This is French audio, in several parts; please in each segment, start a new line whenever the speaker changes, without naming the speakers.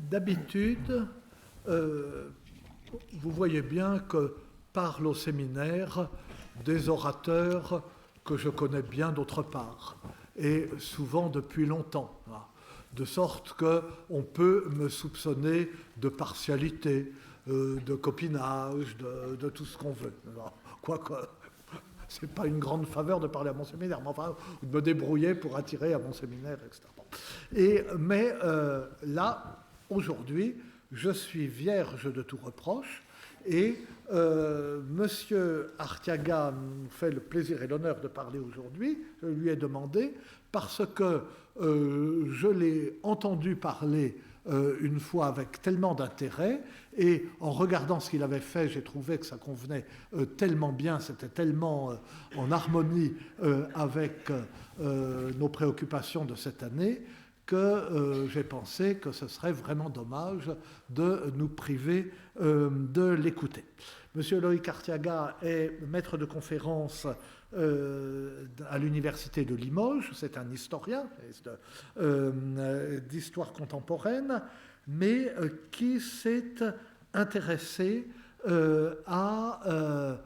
d'habitude, vous voyez bien que parlent au séminaire des orateurs que je connais bien d'autre part, et souvent depuis longtemps, de sorte qu'on peut me soupçonner de partialité, de copinage, de tout ce qu'on veut. Quoique, ce n'est pas une grande faveur de parler à mon séminaire, mais enfin, de me débrouiller pour attirer à mon séminaire, etc. Mais là, aujourd'hui, je suis vierge de tout reproche, et Monsieur Artiaga nous fait le plaisir et l'honneur de parler aujourd'hui. Je lui ai demandé, parce que je l'ai entendu parler une fois avec tellement d'intérêt, et en regardant ce qu'il avait fait, j'ai trouvé que ça convenait tellement bien, c'était tellement en harmonie avec nos préoccupations de cette année, que j'ai pensé que ce serait vraiment dommage de nous priver de l'écouter. Monsieur Loïc Artiaga est maître de conférence à l'université de Limoges, c'est un historien d'histoire contemporaine, mais qui s'est intéressé à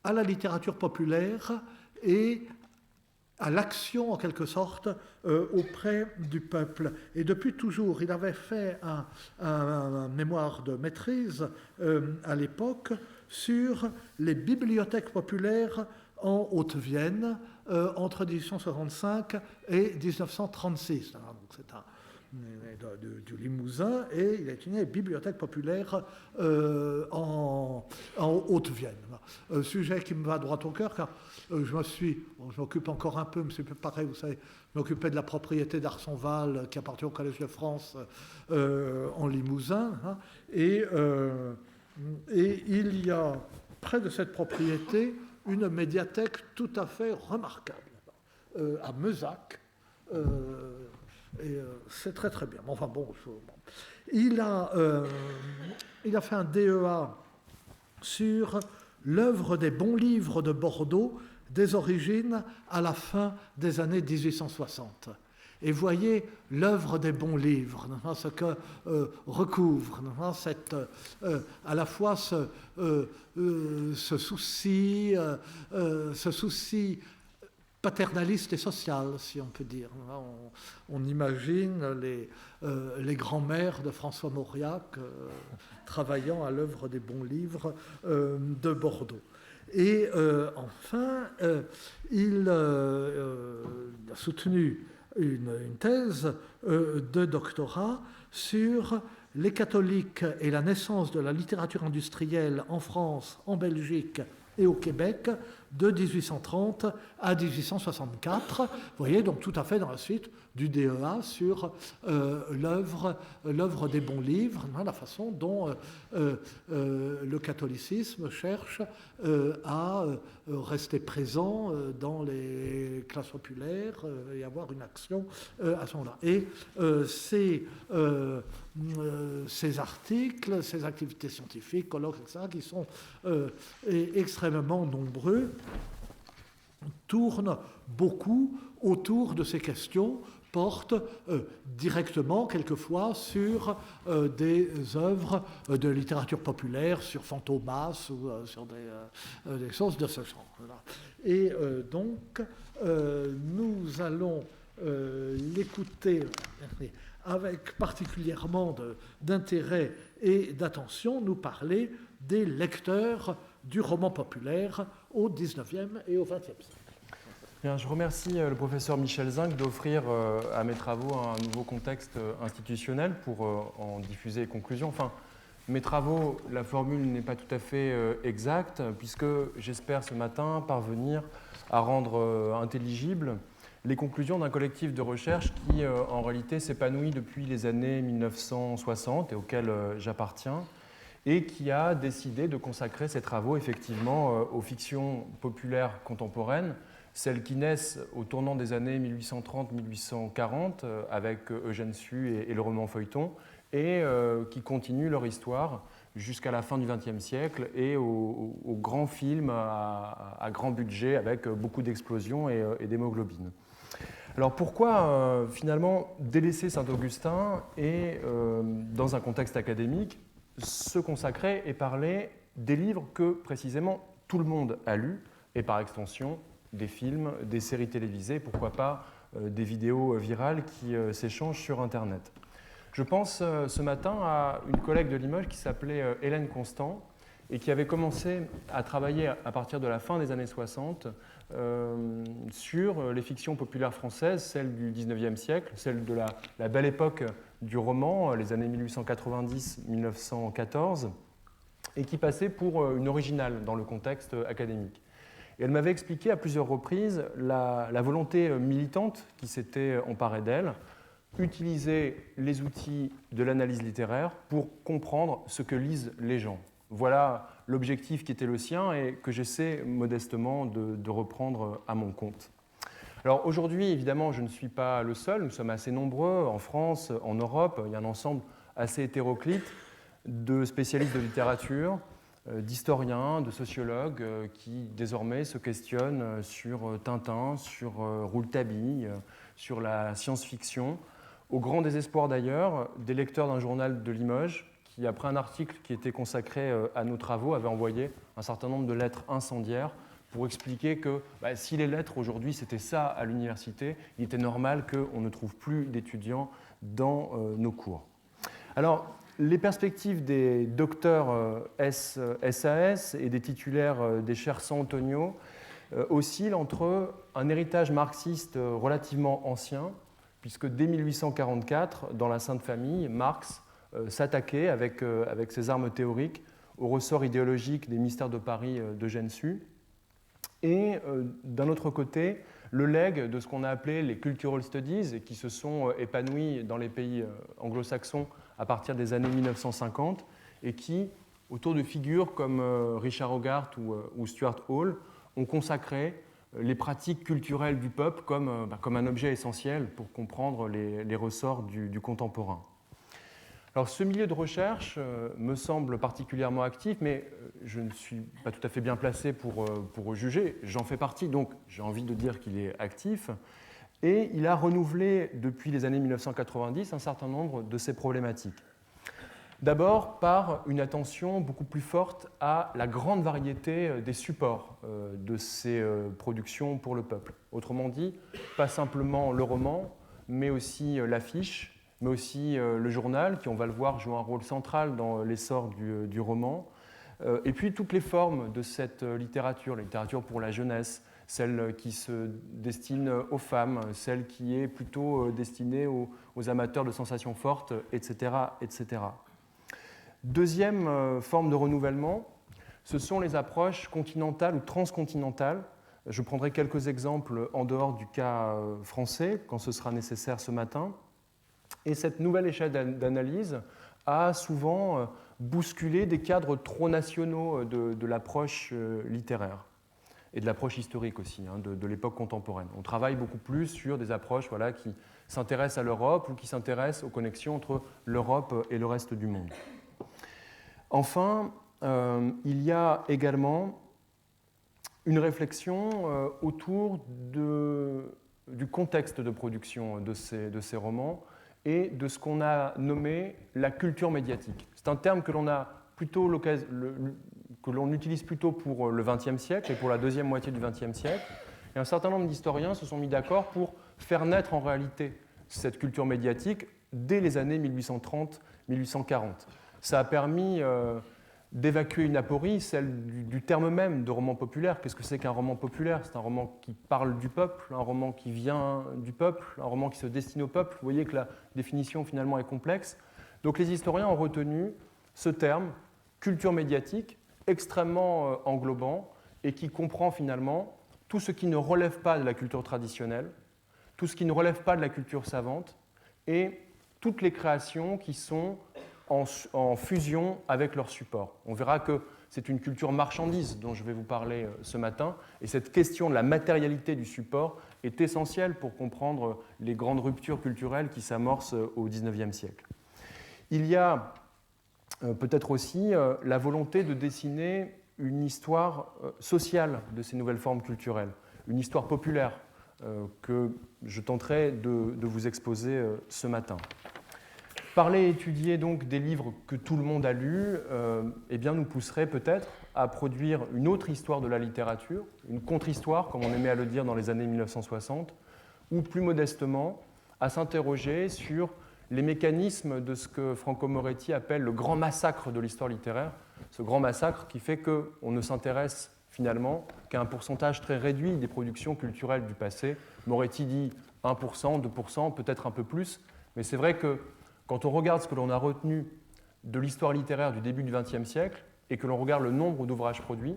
la littérature populaire et à l'action, en quelque sorte, auprès du peuple. Et depuis toujours, il avait fait un mémoire de maîtrise à l'époque sur les bibliothèques populaires en Haute-Vienne entre 1865 et 1936. Donc c'est du Limousin, et il a étudié les bibliothèques populaires en Haute-Vienne. Sujet qui me va droit au cœur, car je m'occupe encore un peu, mais c'est pareil, vous savez, je m'occupais de la propriété d'Arsonval qui appartient au Collège de France en Limousin, et il y a près de cette propriété une médiathèque tout à fait remarquable à Meuzac. Et c'est très très bien. Enfin bon, il a fait un DEA sur l'œuvre des bons livres de Bordeaux des origines à la fin des années 1860. Et voyez l'œuvre des bons livres, ce que recouvre à la fois ce souci paternaliste et social, si on peut dire. On imagine les grands-mères de François Mauriac travaillant à l'œuvre des bons livres de Bordeaux. Et enfin, il a soutenu une thèse de doctorat sur les catholiques et la naissance de la littérature industrielle en France, en Belgique et au Québec de 1830 à 1864. Vous voyez, donc tout à fait dans la suite du DEA sur l'œuvre des bons livres, la façon dont le catholicisme cherche à rester présent dans les classes populaires et avoir une action à ce moment-là. Et ces articles, ces activités scientifiques, colloques, etc., qui sont extrêmement nombreux, tournent beaucoup autour de ces questions, portent directement, quelquefois, sur des œuvres de littérature populaire, sur Fantomas ou sur des choses de ce genre. Voilà. Et donc, nous allons l'écouter avec particulièrement d'intérêt et d'attention, nous parler des lecteurs du roman populaire au XIXe et au XXe siècle.
Bien, je remercie le professeur Michel Zinc d'offrir à mes travaux un nouveau contexte institutionnel pour en diffuser les conclusions. Enfin, mes travaux, la formule n'est pas tout à fait exacte, puisque j'espère ce matin parvenir à rendre intelligibles les conclusions d'un collectif de recherche qui, en réalité, s'épanouit depuis les années 1960 et auquel j'appartiens, et qui a décidé de consacrer ses travaux effectivement aux fictions populaires contemporaines, celles qui naissent au tournant des années 1830-1840 avec Eugène Sue et le roman feuilleton, et qui continuent leur histoire jusqu'à la fin du XXe siècle et aux grands films à grand budget avec beaucoup d'explosions et d'hémoglobine. Alors pourquoi finalement délaisser Saint-Augustin et, dans un contexte académique, se consacrer et parler des livres que précisément tout le monde a lus, et par extension des films, des séries télévisées, pourquoi pas des vidéos virales qui s'échangent sur Internet. Je pense ce matin à une collègue de Limoges qui s'appelait Hélène Constant et qui avait commencé à travailler à partir de la fin des années 60 sur les fictions populaires françaises, celles du 19e siècle, celles de la belle époque du roman, les années 1890-1914, et qui passait pour une originale dans le contexte académique. Et elle m'avait expliqué à plusieurs reprises la volonté militante qui s'était emparée d'elle, utiliser les outils de l'analyse littéraire pour comprendre ce que lisent les gens. Voilà l'objectif qui était le sien et que j'essaie modestement de reprendre à mon compte. Alors aujourd'hui, évidemment, je ne suis pas le seul, nous sommes assez nombreux en France, en Europe, il y a un ensemble assez hétéroclite de spécialistes de littérature, d'historiens, de sociologues qui désormais se questionnent sur Tintin, sur Rouletabille, sur la science-fiction, au grand désespoir d'ailleurs des lecteurs d'un journal de Limoges qui, après un article qui était consacré à nos travaux, avait envoyé un certain nombre de lettres incendiaires pour expliquer que si les lettres aujourd'hui c'était ça à l'université, il était normal qu'on ne trouve plus d'étudiants dans nos cours. Alors, les perspectives des docteurs SAS et des titulaires des chaires San Antonio oscillent entre un héritage marxiste relativement ancien, puisque dès 1844, dans la Sainte Famille, Marx s'attaquait avec ses armes théoriques au ressort idéologique des mystères de Paris d'Eugène Sue, et d'un autre côté, le legs de ce qu'on a appelé les cultural studies, et qui se sont épanouis dans les pays anglo-saxons à partir des années 1950, et qui, autour de figures comme Richard Hogarth ou Stuart Hall, ont consacré les pratiques culturelles du peuple comme un objet essentiel pour comprendre les ressorts du contemporain. Alors, ce milieu de recherche me semble particulièrement actif, mais je ne suis pas tout à fait bien placé pour juger. J'en fais partie, donc j'ai envie de dire qu'il est actif. Et il a renouvelé depuis les années 1990 un certain nombre de ces problématiques. D'abord par une attention beaucoup plus forte à la grande variété des supports de ces productions pour le peuple. Autrement dit, pas simplement le roman, mais aussi l'affiche, mais aussi le journal, qui, on va le voir, joue un rôle central dans l'essor du roman, et puis toutes les formes de cette littérature, la littérature pour la jeunesse, celle qui se destine aux femmes, celle qui est plutôt destinée aux amateurs de sensations fortes, etc., etc. Deuxième forme de renouvellement, ce sont les approches continentales ou transcontinentales. Je prendrai quelques exemples en dehors du cas français, quand ce sera nécessaire ce matin. Et cette nouvelle échelle d'analyse a souvent bousculé des cadres trop nationaux de l'approche littéraire et de l'approche historique aussi, de l'époque contemporaine. On travaille beaucoup plus sur des approches qui s'intéressent à l'Europe ou qui s'intéressent aux connexions entre l'Europe et le reste du monde. Enfin, il y a également une réflexion autour du contexte de production de ces romans et de ce qu'on a nommé la culture médiatique. C'est un terme que l'on utilise plutôt pour le XXe siècle et pour la deuxième moitié du XXe siècle. Et un certain nombre d'historiens se sont mis d'accord pour faire naître en réalité cette culture médiatique dès les années 1830-1840. Ça a permis d'évacuer une aporie, celle du terme même de roman populaire. Qu'est-ce que c'est qu'un roman populaire ? C'est un roman qui parle du peuple, un roman qui vient du peuple, un roman qui se destine au peuple. Vous voyez que la définition finalement est complexe. Donc les historiens ont retenu ce terme, culture médiatique, extrêmement englobant et qui comprend finalement tout ce qui ne relève pas de la culture traditionnelle, tout ce qui ne relève pas de la culture savante et toutes les créations qui sont en fusion avec leur support. On verra que c'est une culture marchandise dont je vais vous parler ce matin, et cette question de la matérialité du support est essentielle pour comprendre les grandes ruptures culturelles qui s'amorcent au XIXe siècle. Il y a peut-être aussi la volonté de dessiner une histoire sociale de ces nouvelles formes culturelles, une histoire populaire, que je tenterai de vous exposer ce matin. Parler et étudier donc des livres que tout le monde a lus eh bien, nous pousserait peut-être à produire une autre histoire de la littérature, une contre-histoire, comme on aimait à le dire dans les années 1960, ou plus modestement, à s'interroger sur les mécanismes de ce que Franco Moretti appelle le grand massacre de l'histoire littéraire, ce grand massacre qui fait qu'on ne s'intéresse finalement qu'à un pourcentage très réduit des productions culturelles du passé. Moretti dit 1%, 2%, peut-être un peu plus, mais c'est vrai que quand on regarde ce que l'on a retenu de l'histoire littéraire du début du XXe siècle et que l'on regarde le nombre d'ouvrages produits,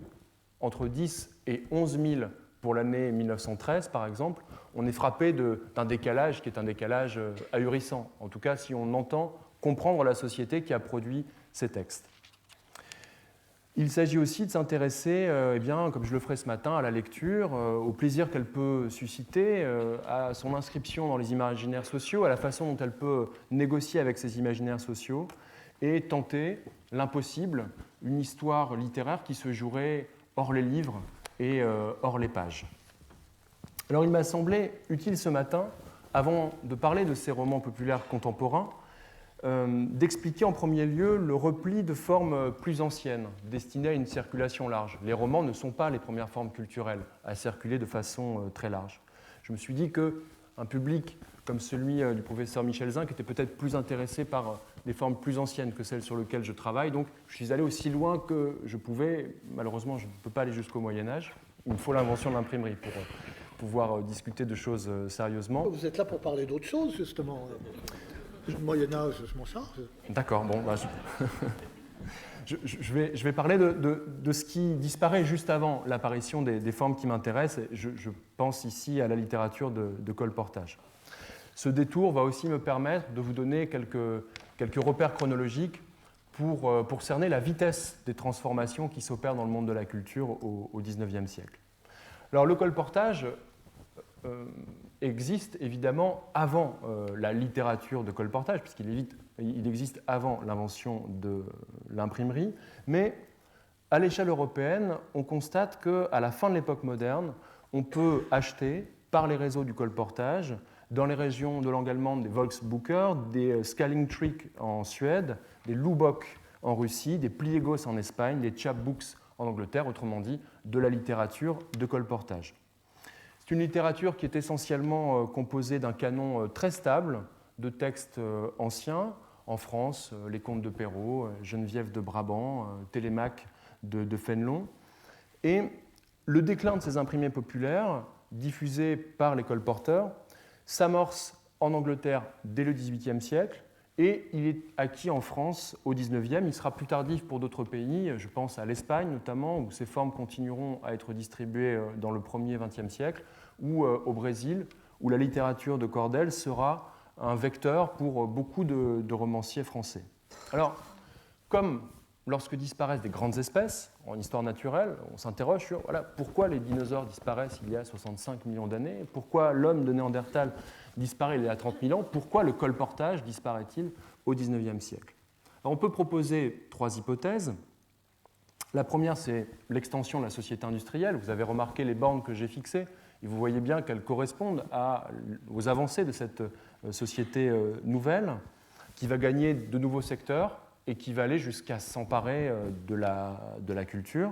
entre 10 et 11 000 pour l'année 1913 par exemple, on est frappé d'un décalage qui est un décalage ahurissant, en tout cas si on entend comprendre la société qui a produit ces textes. Il s'agit aussi de s'intéresser, eh bien, comme je le ferai ce matin, à la lecture, au plaisir qu'elle peut susciter, à son inscription dans les imaginaires sociaux, à la façon dont elle peut négocier avec ces imaginaires sociaux et tenter l'impossible, une histoire littéraire qui se jouerait hors les livres et hors les pages. Alors il m'a semblé utile ce matin, avant de parler de ces romans populaires contemporains, d'expliquer en premier lieu le repli de formes plus anciennes, destinées à une circulation large. Les romans ne sont pas les premières formes culturelles à circuler de façon très large. Je me suis dit qu'un public comme celui du professeur Michel Zinc était peut-être plus intéressé par des formes plus anciennes que celles sur lesquelles je travaille. Donc je suis allé aussi loin que je pouvais. Malheureusement, je ne peux pas aller jusqu'au Moyen-Âge. Il me faut l'invention de l'imprimerie pour pouvoir discuter de choses sérieusement.
Vous êtes là pour parler d'autre chose, justement. Le Moyen-Âge, je m'en charge.
D'accord, bon, bah, je vais parler de ce qui disparaît juste avant l'apparition des formes qui m'intéressent. Je pense ici à la littérature de colportage. Ce détour va aussi me permettre de vous donner quelques repères chronologiques pour cerner la vitesse des transformations qui s'opèrent dans le monde de la culture au XIXe siècle. Alors le colportage existe évidemment avant la littérature de colportage, puisqu'il existe avant l'invention de l'imprimerie, mais à l'échelle européenne, on constate qu'à la fin de l'époque moderne, on peut acheter par les réseaux du colportage, dans les régions de langue allemande des Volksbücher, des Skallingtryck en Suède, des Lubbock en Russie, des Pliegos en Espagne, des Chapbooks en Angleterre, autrement dit de la littérature de colportage. C'est une littérature qui est essentiellement composée d'un canon très stable de textes anciens. En France, les contes de Perrault, Geneviève de Brabant, Télémaque de Fénelon. Et le déclin de ces imprimés populaires, diffusés par les colporteurs, s'amorce en Angleterre dès le XVIIIe siècle et il est acquis en France au XIXe. Il sera plus tardif pour d'autres pays, je pense à l'Espagne notamment, où ces formes continueront à être distribuées dans le premier XXe siècle, ou au Brésil, où la littérature de Cordel sera un vecteur pour beaucoup de romanciers français. Alors, comme lorsque disparaissent des grandes espèces en histoire naturelle, on s'interroge sur pourquoi les dinosaures disparaissent il y a 65 millions d'années, pourquoi l'homme de Néandertal disparaît il y a 30 000 ans, pourquoi le colportage disparaît-il au XIXe siècle. Alors, on peut proposer trois hypothèses. La première, c'est l'extension de la société industrielle. Vous avez remarqué les bornes que j'ai fixées, et vous voyez bien qu'elles correspondent aux avancées de cette société nouvelle, qui va gagner de nouveaux secteurs et qui va aller jusqu'à s'emparer de la culture.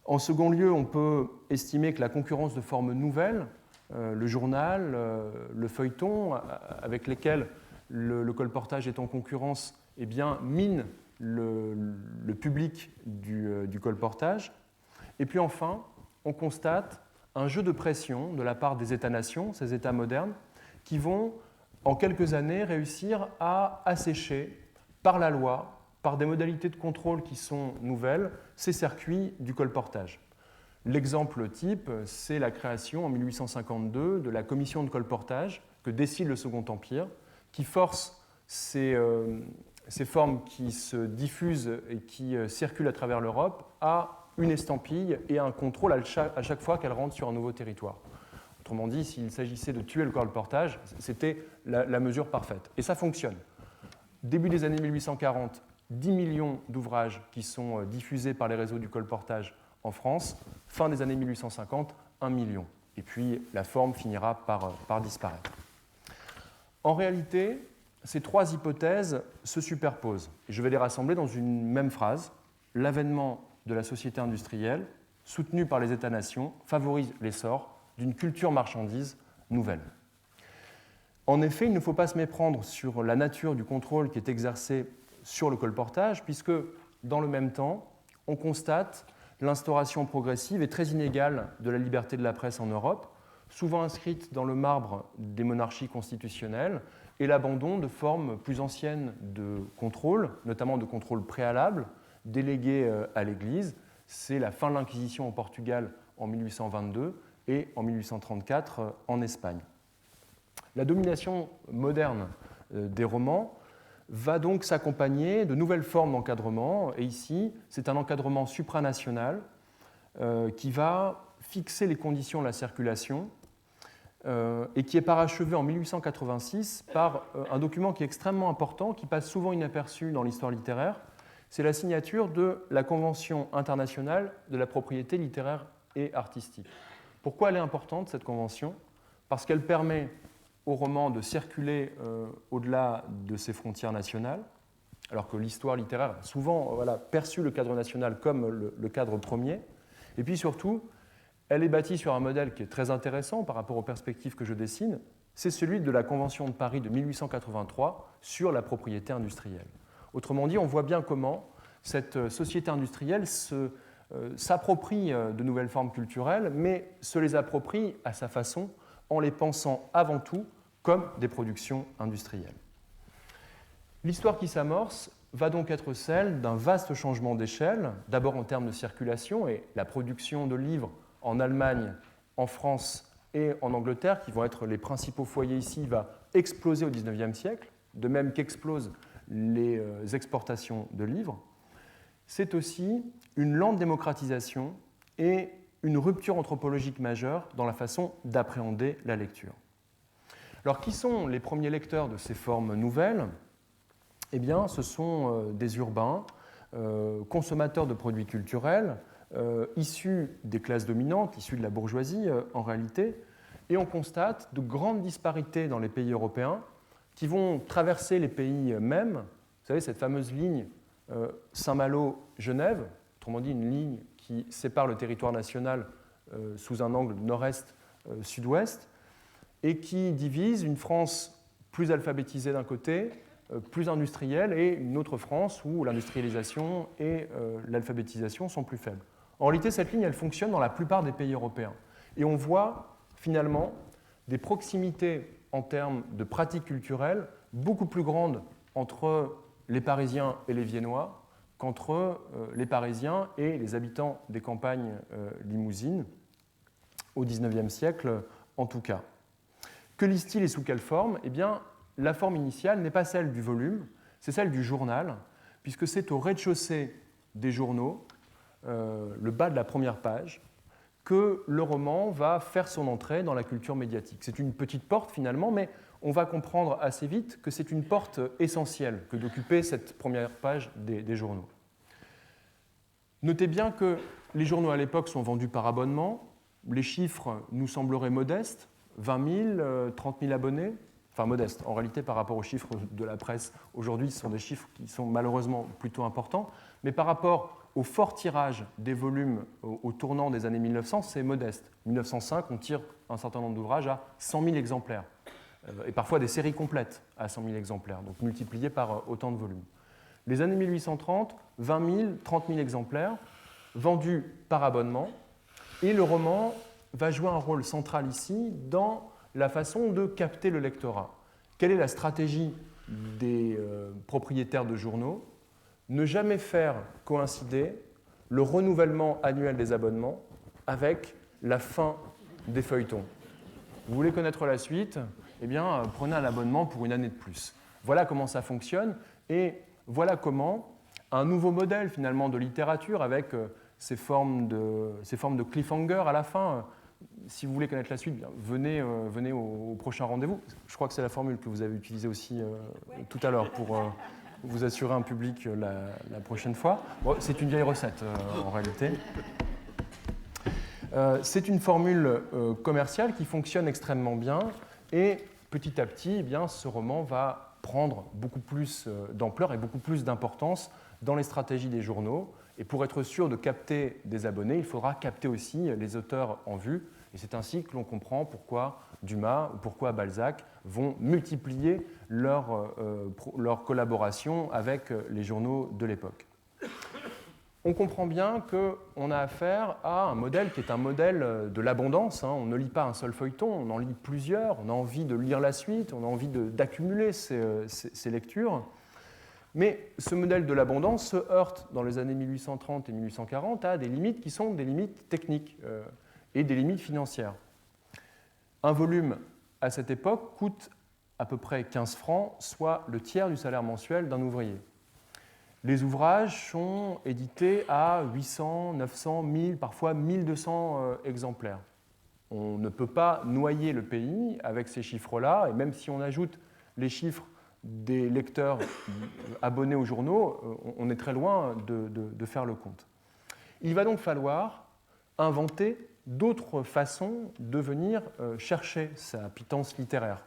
En second lieu, on peut estimer que la concurrence de formes nouvelles, le journal, le feuilleton, avec lesquels le colportage est en concurrence, eh bien, mine le public du colportage. Et puis enfin, on constate un jeu de pression de la part des États-nations, ces États modernes, qui vont, en quelques années, réussir à assécher par la loi, par des modalités de contrôle qui sont nouvelles, ces circuits du colportage. L'exemple type, c'est la création en 1852 de la commission de colportage que décide le Second Empire, qui force ces formes qui se diffusent et qui circulent à travers l'Europe à une estampille et un contrôle à chaque fois qu'elles rentrent sur un nouveau territoire. Autrement dit, s'il s'agissait de tuer le colportage, c'était la mesure parfaite. Et ça fonctionne. Début des années 1840, 10 millions d'ouvrages qui sont diffusés par les réseaux du colportage en France. Fin des années 1850, 1 million. et puis la forme finira par disparaître. En réalité, ces trois hypothèses se superposent. Et je vais les rassembler dans une même phrase. L'avènement de la société industrielle, soutenue par les États-nations, favorise l'essor d'une culture marchandise nouvelle. En effet, il ne faut pas se méprendre sur la nature du contrôle qui est exercé sur le colportage, puisque dans le même temps, on constate l'instauration progressive et très inégale de la liberté de la presse en Europe, souvent inscrite dans le marbre des monarchies constitutionnelles, et l'abandon de formes plus anciennes de contrôle, notamment de contrôle préalable, délégué à l'Église. C'est la fin de l'Inquisition au Portugal en 1822 et en 1834 en Espagne. La domination moderne des romans va donc s'accompagner de nouvelles formes d'encadrement, et ici, c'est un encadrement supranational qui va fixer les conditions de la circulation et qui est parachevé en 1886 par un document qui est extrêmement important, qui passe souvent inaperçu dans l'histoire littéraire. C'est la signature de la Convention internationale de la propriété littéraire et artistique. Pourquoi elle est importante, cette convention ? Parce qu'elle permet au roman de circuler au-delà de ses frontières nationales, alors que l'histoire littéraire a souvent perçu le cadre national comme le cadre premier. Et puis surtout, elle est bâtie sur un modèle qui est très intéressant par rapport aux perspectives que je dessine, c'est celui de la Convention de Paris de 1883 sur la propriété industrielle. Autrement dit, on voit bien comment cette société industrielle s'approprie de nouvelles formes culturelles, mais se les approprie à sa façon, en les pensant avant tout comme des productions industrielles. L'histoire qui s'amorce va donc être celle d'un vaste changement d'échelle, d'abord en termes de circulation, et la production de livres en Allemagne, en France et en Angleterre, qui vont être les principaux foyers ici, va exploser au XIXe siècle, de même qu'explosent les exportations de livres. C'est aussi une lente démocratisation et une rupture anthropologique majeure dans la façon d'appréhender la lecture. Alors, qui sont les premiers lecteurs de ces formes nouvelles ? Eh bien, ce sont des urbains, consommateurs de produits culturels, issus des classes dominantes, issus de la bourgeoisie en réalité, et on constate de grandes disparités dans les pays européens qui vont traverser les pays mêmes. Vous savez, cette fameuse ligne Saint-Malo-Genève, autrement dit une ligne qui sépare le territoire national sous un angle nord-est-sud-ouest, et qui divise une France plus alphabétisée d'un côté, plus industrielle, et une autre France où l'industrialisation et l'alphabétisation sont plus faibles. En réalité, cette ligne, elle fonctionne dans la plupart des pays européens. Et on voit finalement des proximités en termes de pratiques culturelles beaucoup plus grandes entre les Parisiens et les Viennois qu'entre les Parisiens et les habitants des campagnes limousines, au XIXe siècle en tout cas. Que lisent-ils et sous quelle forme ? Eh bien, la forme initiale n'est pas celle du volume, c'est celle du journal, puisque c'est au rez-de-chaussée des journaux, le bas de la première page, que le roman va faire son entrée dans la culture médiatique. C'est une petite porte finalement, mais on va comprendre assez vite que c'est une porte essentielle que d'occuper cette première page des journaux. Notez bien que les journaux à l'époque sont vendus par abonnement. Les chiffres nous sembleraient modestes, 20 000, 30 000 abonnés, enfin modestes. En réalité, par rapport aux chiffres de la presse aujourd'hui, ce sont des chiffres qui sont malheureusement plutôt importants, mais par rapport au fort tirage des volumes au tournant des années 1900, c'est modeste. 1905, on tire un certain nombre d'ouvrages à 100 000 exemplaires, et parfois des séries complètes à 100 000 exemplaires, donc multipliées par autant de volumes. Les années 1830, 20 000, 30 000 exemplaires, vendus par abonnement, et le roman va jouer un rôle central ici dans la façon de capter le lectorat. Quelle est la stratégie des propriétaires de journaux ? Ne jamais faire coïncider le renouvellement annuel des abonnements avec la fin des feuilletons. Vous voulez connaître la suite ? Eh bien, prenez un abonnement pour une année de plus. Voilà comment ça fonctionne et voilà comment un nouveau modèle finalement de littérature avec ces formes de cliffhanger à la fin. Si vous voulez connaître la suite, venez au prochain rendez-vous. Je crois que c'est la formule que vous avez utilisée aussi tout à l'heure pour vous assurer un public la prochaine fois. Bon, c'est une vieille recette en réalité. C'est une formule commerciale qui fonctionne extrêmement bien et petit à petit, eh bien, ce roman va prendre beaucoup plus d'ampleur et beaucoup plus d'importance dans les stratégies des journaux. Et pour être sûr de capter des abonnés, il faudra capter aussi les auteurs en vue. Et c'est ainsi que l'on comprend pourquoi Dumas ou pourquoi Balzac vont multiplier leur collaboration avec les journaux de l'époque. On comprend bien qu'on a affaire à un modèle qui est un modèle de l'abondance. On ne lit pas un seul feuilleton, on en lit plusieurs, on a envie de lire la suite, on a envie d'accumuler ces lectures. Mais ce modèle de l'abondance se heurte dans les années 1830 et 1840 à des limites qui sont des limites techniques et des limites financières. Un volume à cette époque coûte à peu près 15 francs, soit le tiers du salaire mensuel d'un ouvrier. Les ouvrages sont édités à 800, 900, 1000, parfois 1200 exemplaires. On ne peut pas noyer le pays avec ces chiffres-là, et même si on ajoute les chiffres des lecteurs abonnés aux journaux, on est très loin de faire le compte. Il va donc falloir inventer d'autres façons de venir chercher sa pitance littéraire.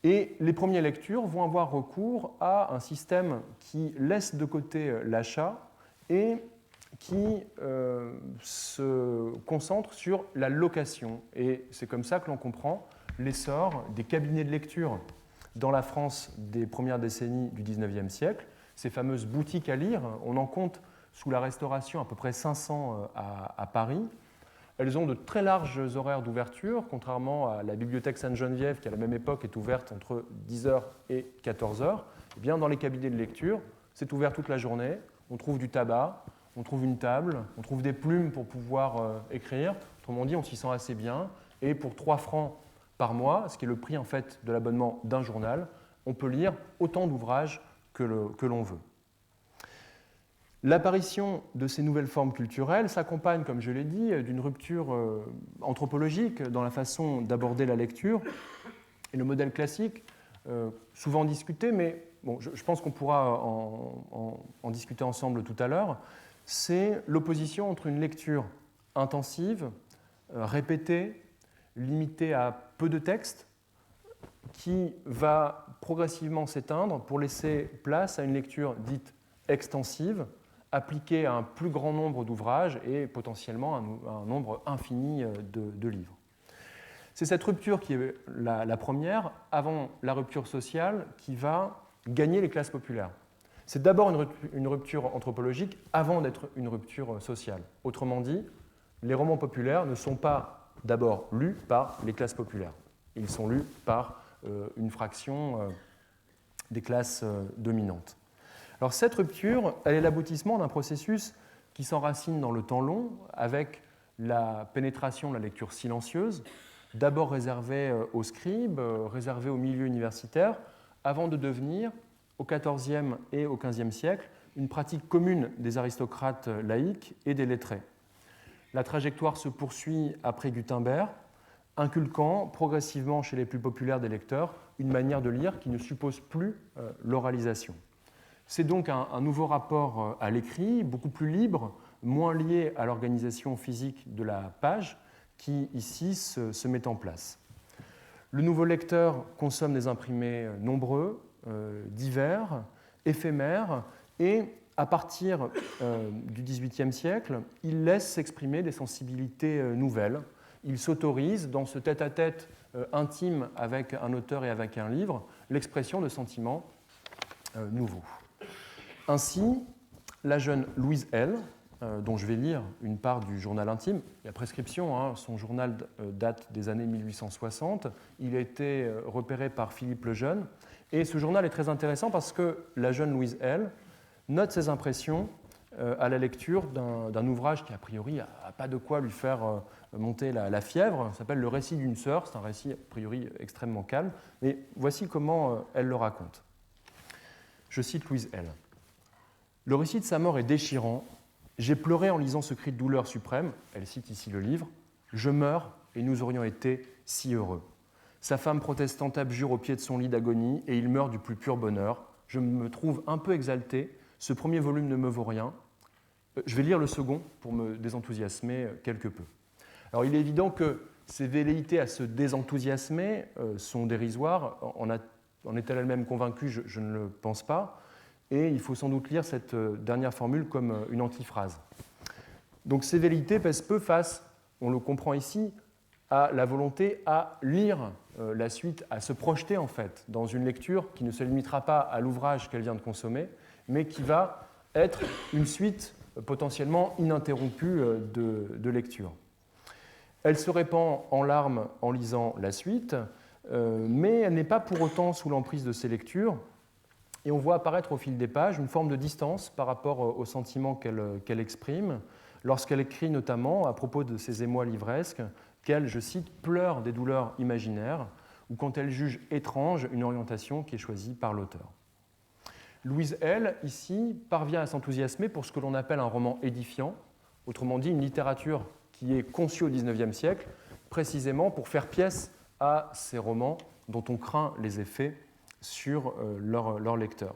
Et les premières lectures vont avoir recours à un système qui laisse de côté l'achat et qui se concentre sur la location. Et c'est comme ça que l'on comprend l'essor des cabinets de lecture dans la France des premières décennies du XIXe siècle. Ces fameuses boutiques à lire, on en compte sous la Restauration à peu près 500 à Paris. Elles ont de très larges horaires d'ouverture, contrairement à la bibliothèque Sainte-Geneviève, qui à la même époque est ouverte entre 10h et 14h. Eh bien, dans les cabinets de lecture, c'est ouvert toute la journée. On trouve du tabac, on trouve une table, on trouve des plumes pour pouvoir écrire. Autrement dit, on s'y sent assez bien. Et pour 3 francs par mois, ce qui est le prix en fait de l'abonnement d'un journal, on peut lire autant d'ouvrages que l'on veut. L'apparition de ces nouvelles formes culturelles s'accompagne, comme je l'ai dit, d'une rupture anthropologique dans la façon d'aborder la lecture. Et le modèle classique, souvent discuté, mais bon, je pense qu'on pourra en discuter ensemble tout à l'heure, c'est l'opposition entre une lecture intensive, répétée, limitée à peu de texte, qui va progressivement s'éteindre pour laisser place à une lecture dite extensive, appliquée à un plus grand nombre d'ouvrages et potentiellement un nombre infini de livres. C'est cette rupture qui est la première, avant la rupture sociale, qui va gagner les classes populaires. C'est d'abord une rupture anthropologique avant d'être une rupture sociale. Autrement dit, les romans populaires ne sont pas d'abord lus par les classes populaires. Ils sont lus par une fraction des classes dominantes. Alors cette rupture, elle est l'aboutissement d'un processus qui s'enracine dans le temps long, avec la pénétration de la lecture silencieuse, d'abord réservée aux scribes, réservée au milieu universitaire, avant de devenir, au XIVe et au XVe siècle, une pratique commune des aristocrates laïcs et des lettrés. La trajectoire se poursuit après Gutenberg, inculquant progressivement chez les plus populaires des lecteurs une manière de lire qui ne suppose plus l'oralisation. C'est donc un nouveau rapport à l'écrit, beaucoup plus libre, moins lié à l'organisation physique de la page, qui ici se met en place. Le nouveau lecteur consomme des imprimés nombreux, divers, éphémères, et à partir du XVIIIe siècle, il laisse s'exprimer des sensibilités nouvelles. Il s'autorise, dans ce tête-à-tête intime avec un auteur et avec un livre, l'expression de sentiments nouveaux. Ainsi, la jeune Louise L., dont je vais lire une part du journal intime, la prescription, son journal date des années 1860, il a été repéré par Philippe le Jeune, et ce journal est très intéressant parce que la jeune Louise L. note ses impressions à la lecture d'un ouvrage qui, a priori, n'a pas de quoi lui faire monter la fièvre. Ça s'appelle « Le récit d'une sœur ». C'est un récit, a priori, extrêmement calme. Mais voici comment elle le raconte. Je cite Louise L. « Le récit de sa mort est déchirant. J'ai pleuré en lisant ce cri de douleur suprême. » Elle cite ici le livre. « Je meurs et nous aurions été si heureux. Sa femme protestante abjure au pied de son lit d'agonie et il meurt du plus pur bonheur. Je me trouve un peu exalté. Ce premier volume ne me vaut rien. Je vais lire le second pour me désenthousiasmer quelque peu. Alors il est évident que ces velléités à se désenthousiasmer sont dérisoires. En est-elle elle-même convaincue? Je ne le pense pas. Et il faut sans doute lire cette dernière formule comme une antiphrase. Donc ces velléités pèsent peu face, on le comprend ici, à la volonté à lire la suite, à se projeter en fait dans une lecture qui ne se limitera pas à l'ouvrage qu'elle vient de consommer, mais qui va être une suite potentiellement ininterrompue de lecture. Elle se répand en larmes en lisant la suite, mais elle n'est pas pour autant sous l'emprise de ces lectures, et on voit apparaître au fil des pages une forme de distance par rapport aux sentiments qu'elle exprime, lorsqu'elle écrit notamment à propos de ses émois livresques qu'elle, je cite, pleure des douleurs imaginaires, ou quand elle juge étrange une orientation qui est choisie par l'auteur. Louise L., ici, parvient à s'enthousiasmer pour ce que l'on appelle un roman édifiant, autrement dit une littérature qui est conçue au XIXe siècle, précisément pour faire pièce à ces romans dont on craint les effets sur leur lecteur.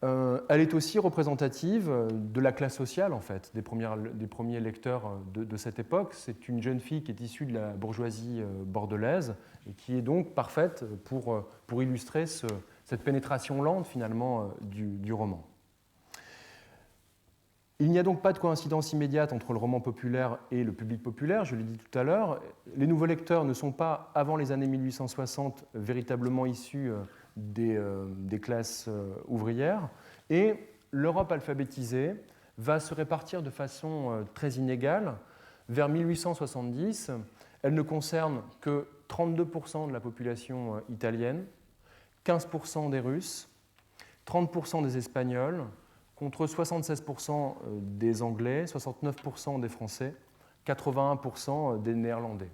Elle est aussi représentative de la classe sociale, en fait, des premiers lecteurs de cette époque. C'est une jeune fille qui est issue de la bourgeoisie bordelaise et qui est donc parfaite pour illustrer cette pénétration lente, finalement, du roman. Il n'y a donc pas de coïncidence immédiate entre le roman populaire et le public populaire, je l'ai dit tout à l'heure. Les nouveaux lecteurs ne sont pas, avant les années 1860, véritablement issus des classes ouvrières, et l'Europe alphabétisée va se répartir de façon très inégale. Vers 1870, elle ne concerne que 32% de la population italienne, 15% des Russes, 30% des Espagnols, contre 76% des Anglais, 69% des Français, 81% des Néerlandais.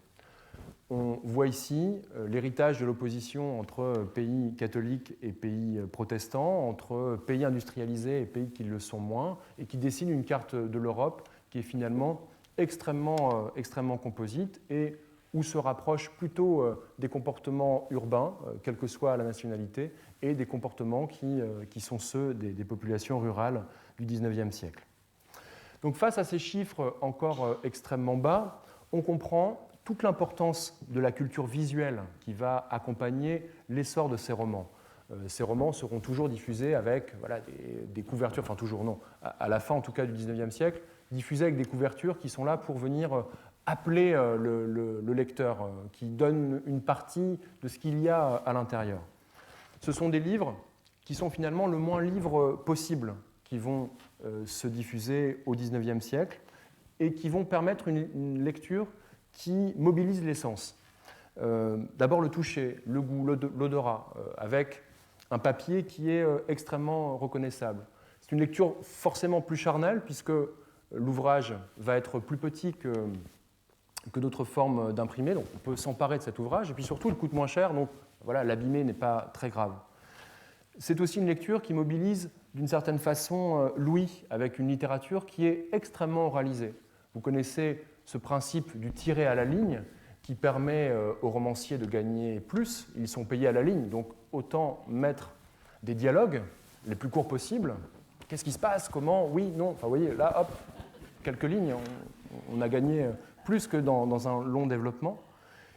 On voit ici l'héritage de l'opposition entre pays catholiques et pays protestants, entre pays industrialisés et pays qui le sont moins, et qui dessine une carte de l'Europe qui est finalement extrêmement composite et où se rapprochent plutôt des comportements urbains, quelle que soit la nationalité, et des comportements qui sont ceux des populations rurales du XIXe siècle. Donc face à ces chiffres encore extrêmement bas, on comprend toute l'importance de la culture visuelle qui va accompagner l'essor de ces romans. Ces romans seront toujours diffusés avec des couvertures, enfin toujours non, à la fin en tout cas du XIXe siècle, diffusés avec des couvertures qui sont là pour venir appeler le lecteur, qui donnent une partie de ce qu'il y a à l'intérieur. Ce sont des livres qui sont finalement le moins livres possible, qui vont se diffuser au XIXe siècle et qui vont permettre une lecture qui mobilise les sens. D'abord le toucher, le goût, l'odorat, avec un papier qui est extrêmement reconnaissable. C'est une lecture forcément plus charnelle, puisque l'ouvrage va être plus petit que d'autres formes d'imprimé, donc on peut s'emparer de cet ouvrage, et puis surtout il coûte moins cher, donc voilà, l'abîmer n'est pas très grave. C'est aussi une lecture qui mobilise d'une certaine façon l'ouïe, avec une littérature qui est extrêmement oralisée. Vous connaissez ce principe du tirer à la ligne qui permet aux romanciers de gagner plus. Ils sont payés à la ligne, donc autant mettre des dialogues les plus courts possibles. Qu'est-ce qui se passe? Comment? Oui, non. Enfin, vous voyez, là, hop, quelques lignes, on a gagné plus que dans un long développement.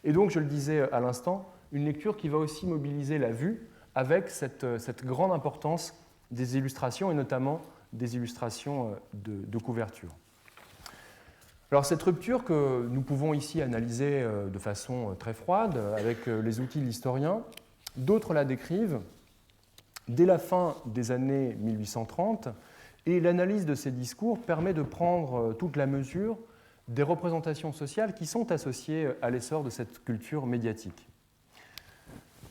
Et donc, je le disais à l'instant, une lecture qui va aussi mobiliser la vue avec cette grande importance des illustrations, et notamment des illustrations de couverture. Alors cette rupture que nous pouvons ici analyser de façon très froide avec les outils de l'historien, d'autres la décrivent dès la fin des années 1830, et l'analyse de ces discours permet de prendre toute la mesure des représentations sociales qui sont associées à l'essor de cette culture médiatique.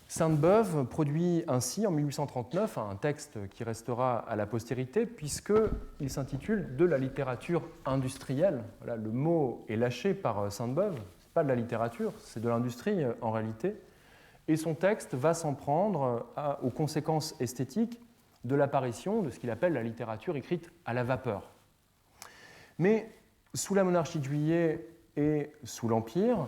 Sainte-Beuve produit ainsi en 1839 un texte qui restera à la postérité puisqu'il s'intitule « De la littérature industrielle ». Voilà, le mot est lâché par Sainte-Beuve, ce n'est pas de la littérature, c'est de l'industrie en réalité. Et son texte va s'en prendre aux conséquences esthétiques de l'apparition de ce qu'il appelle la littérature écrite à la vapeur. Mais sous la monarchie de Juillet et sous l'Empire,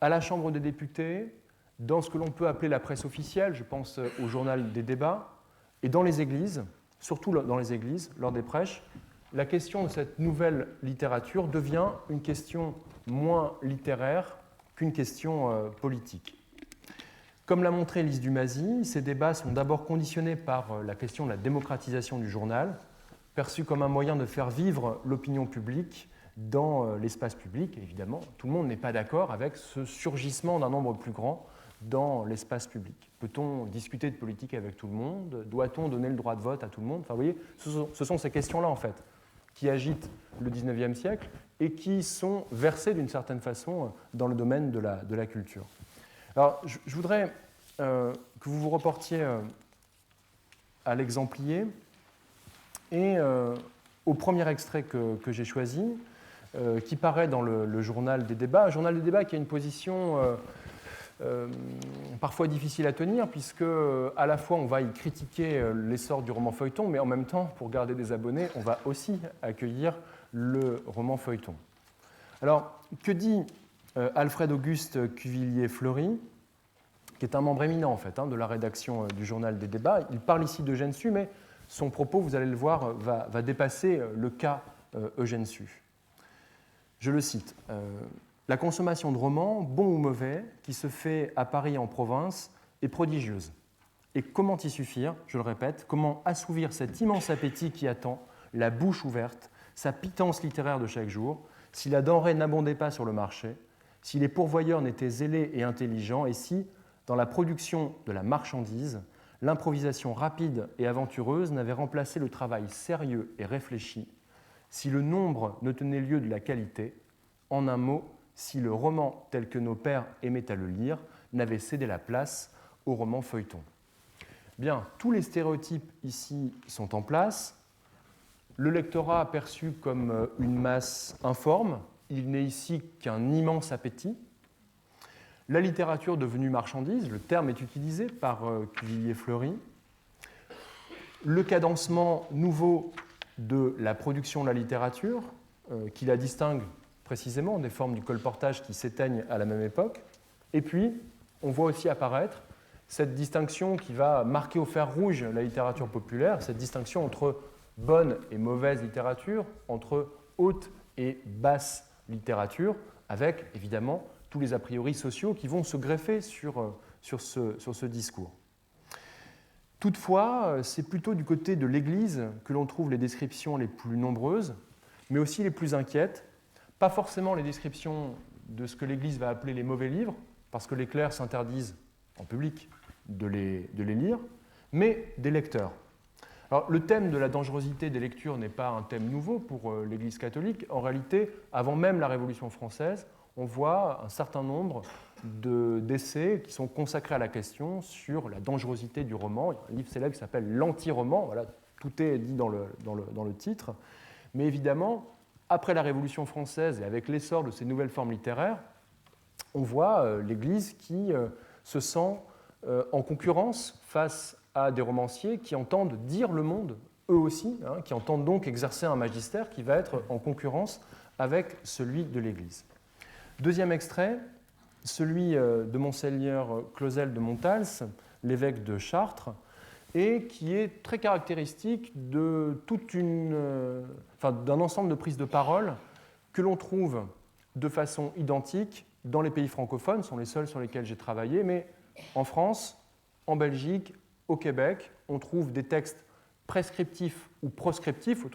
à la Chambre des députés, dans ce que l'on peut appeler la presse officielle, je pense au journal des débats, et dans les églises, surtout dans les églises, lors des prêches, la question de cette nouvelle littérature devient une question moins littéraire qu'une question politique. Comme l'a montré Lise Dumazy, ces débats sont d'abord conditionnés par la question de la démocratisation du journal, perçue comme un moyen de faire vivre l'opinion publique dans l'espace public. Évidemment, tout le monde n'est pas d'accord avec ce surgissement d'un nombre plus grand dans l'espace public. Peut-on discuter de politique avec tout le monde? Doit-on donner le droit de vote à tout le monde? Enfin, vous voyez, ce sont ces questions-là, en fait, qui agitent le XIXe siècle et qui sont versées d'une certaine façon dans le domaine de la culture. Alors, je voudrais que vous vous reportiez à l'exemplier et au premier extrait que j'ai choisi, qui paraît dans le Journal des débats. Un Journal des débats qui a une position parfois difficile à tenir, puisque à la fois on va y critiquer l'essor du roman feuilleton, mais en même temps, pour garder des abonnés, on va aussi accueillir le roman feuilleton. Alors, que dit Alfred-Auguste Cuvillier-Fleury, qui est un membre éminent en fait, de la rédaction du Journal des débats? Il parle ici d'Eugène Sue, mais son propos, vous allez le voir, va dépasser le cas Eugène Sue. Je le cite. La consommation de romans, bons ou mauvais, qui se fait à Paris et en province, est prodigieuse. Et comment y suffire, je le répète, comment assouvir cet immense appétit qui attend, la bouche ouverte, sa pitance littéraire de chaque jour, si la denrée n'abondait pas sur le marché, si les pourvoyeurs n'étaient zélés et intelligents, et si, dans la production de la marchandise, l'improvisation rapide et aventureuse n'avait remplacé le travail sérieux et réfléchi, si le nombre ne tenait lieu de la qualité, en un mot, si le roman tel que nos pères aimaient à le lire n'avait cédé la place au roman feuilleton. Bien, tous les stéréotypes ici sont en place. Le lectorat perçu comme une masse informe, il n'est ici qu'un immense appétit. La littérature devenue marchandise, le terme est utilisé par Cuvillier-Fleury. Le cadencement nouveau de la production de la littérature, qui la distingue précisément des formes du colportage qui s'éteignent à la même époque. Et puis, on voit aussi apparaître cette distinction qui va marquer au fer rouge la littérature populaire, cette distinction entre bonne et mauvaise littérature, entre haute et basse littérature, avec évidemment tous les a priori sociaux qui vont se greffer sur ce discours. Toutefois, c'est plutôt du côté de l'Église que l'on trouve les descriptions les plus nombreuses, mais aussi les plus inquiètes. Pas forcément les descriptions de ce que l'Église va appeler les mauvais livres, parce que les clercs s'interdisent en public de les lire, mais des lecteurs. Alors, le thème de la dangerosité des lectures n'est pas un thème nouveau pour l'Église catholique. En réalité, avant même la Révolution française, on voit un certain nombre d'essais qui sont consacrés à la question sur la dangerosité du roman. Il y a un livre célèbre qui s'appelle l'Anti-roman, voilà, tout est dit dans le titre. Mais évidemment, après la Révolution française et avec l'essor de ces nouvelles formes littéraires, on voit l'Église qui se sent en concurrence face à des romanciers qui entendent dire le monde, eux aussi, qui entendent donc exercer un magistère qui va être en concurrence avec celui de l'Église. Deuxième extrait, celui de Monseigneur Clausel de Montals, l'évêque de Chartres, et qui est très caractéristique de d'un ensemble de prises de parole que l'on trouve de façon identique dans les pays francophones, ce sont les seuls sur lesquels j'ai travaillé, mais en France, en Belgique, au Québec, on trouve des textes prescriptifs ou proscriptifs,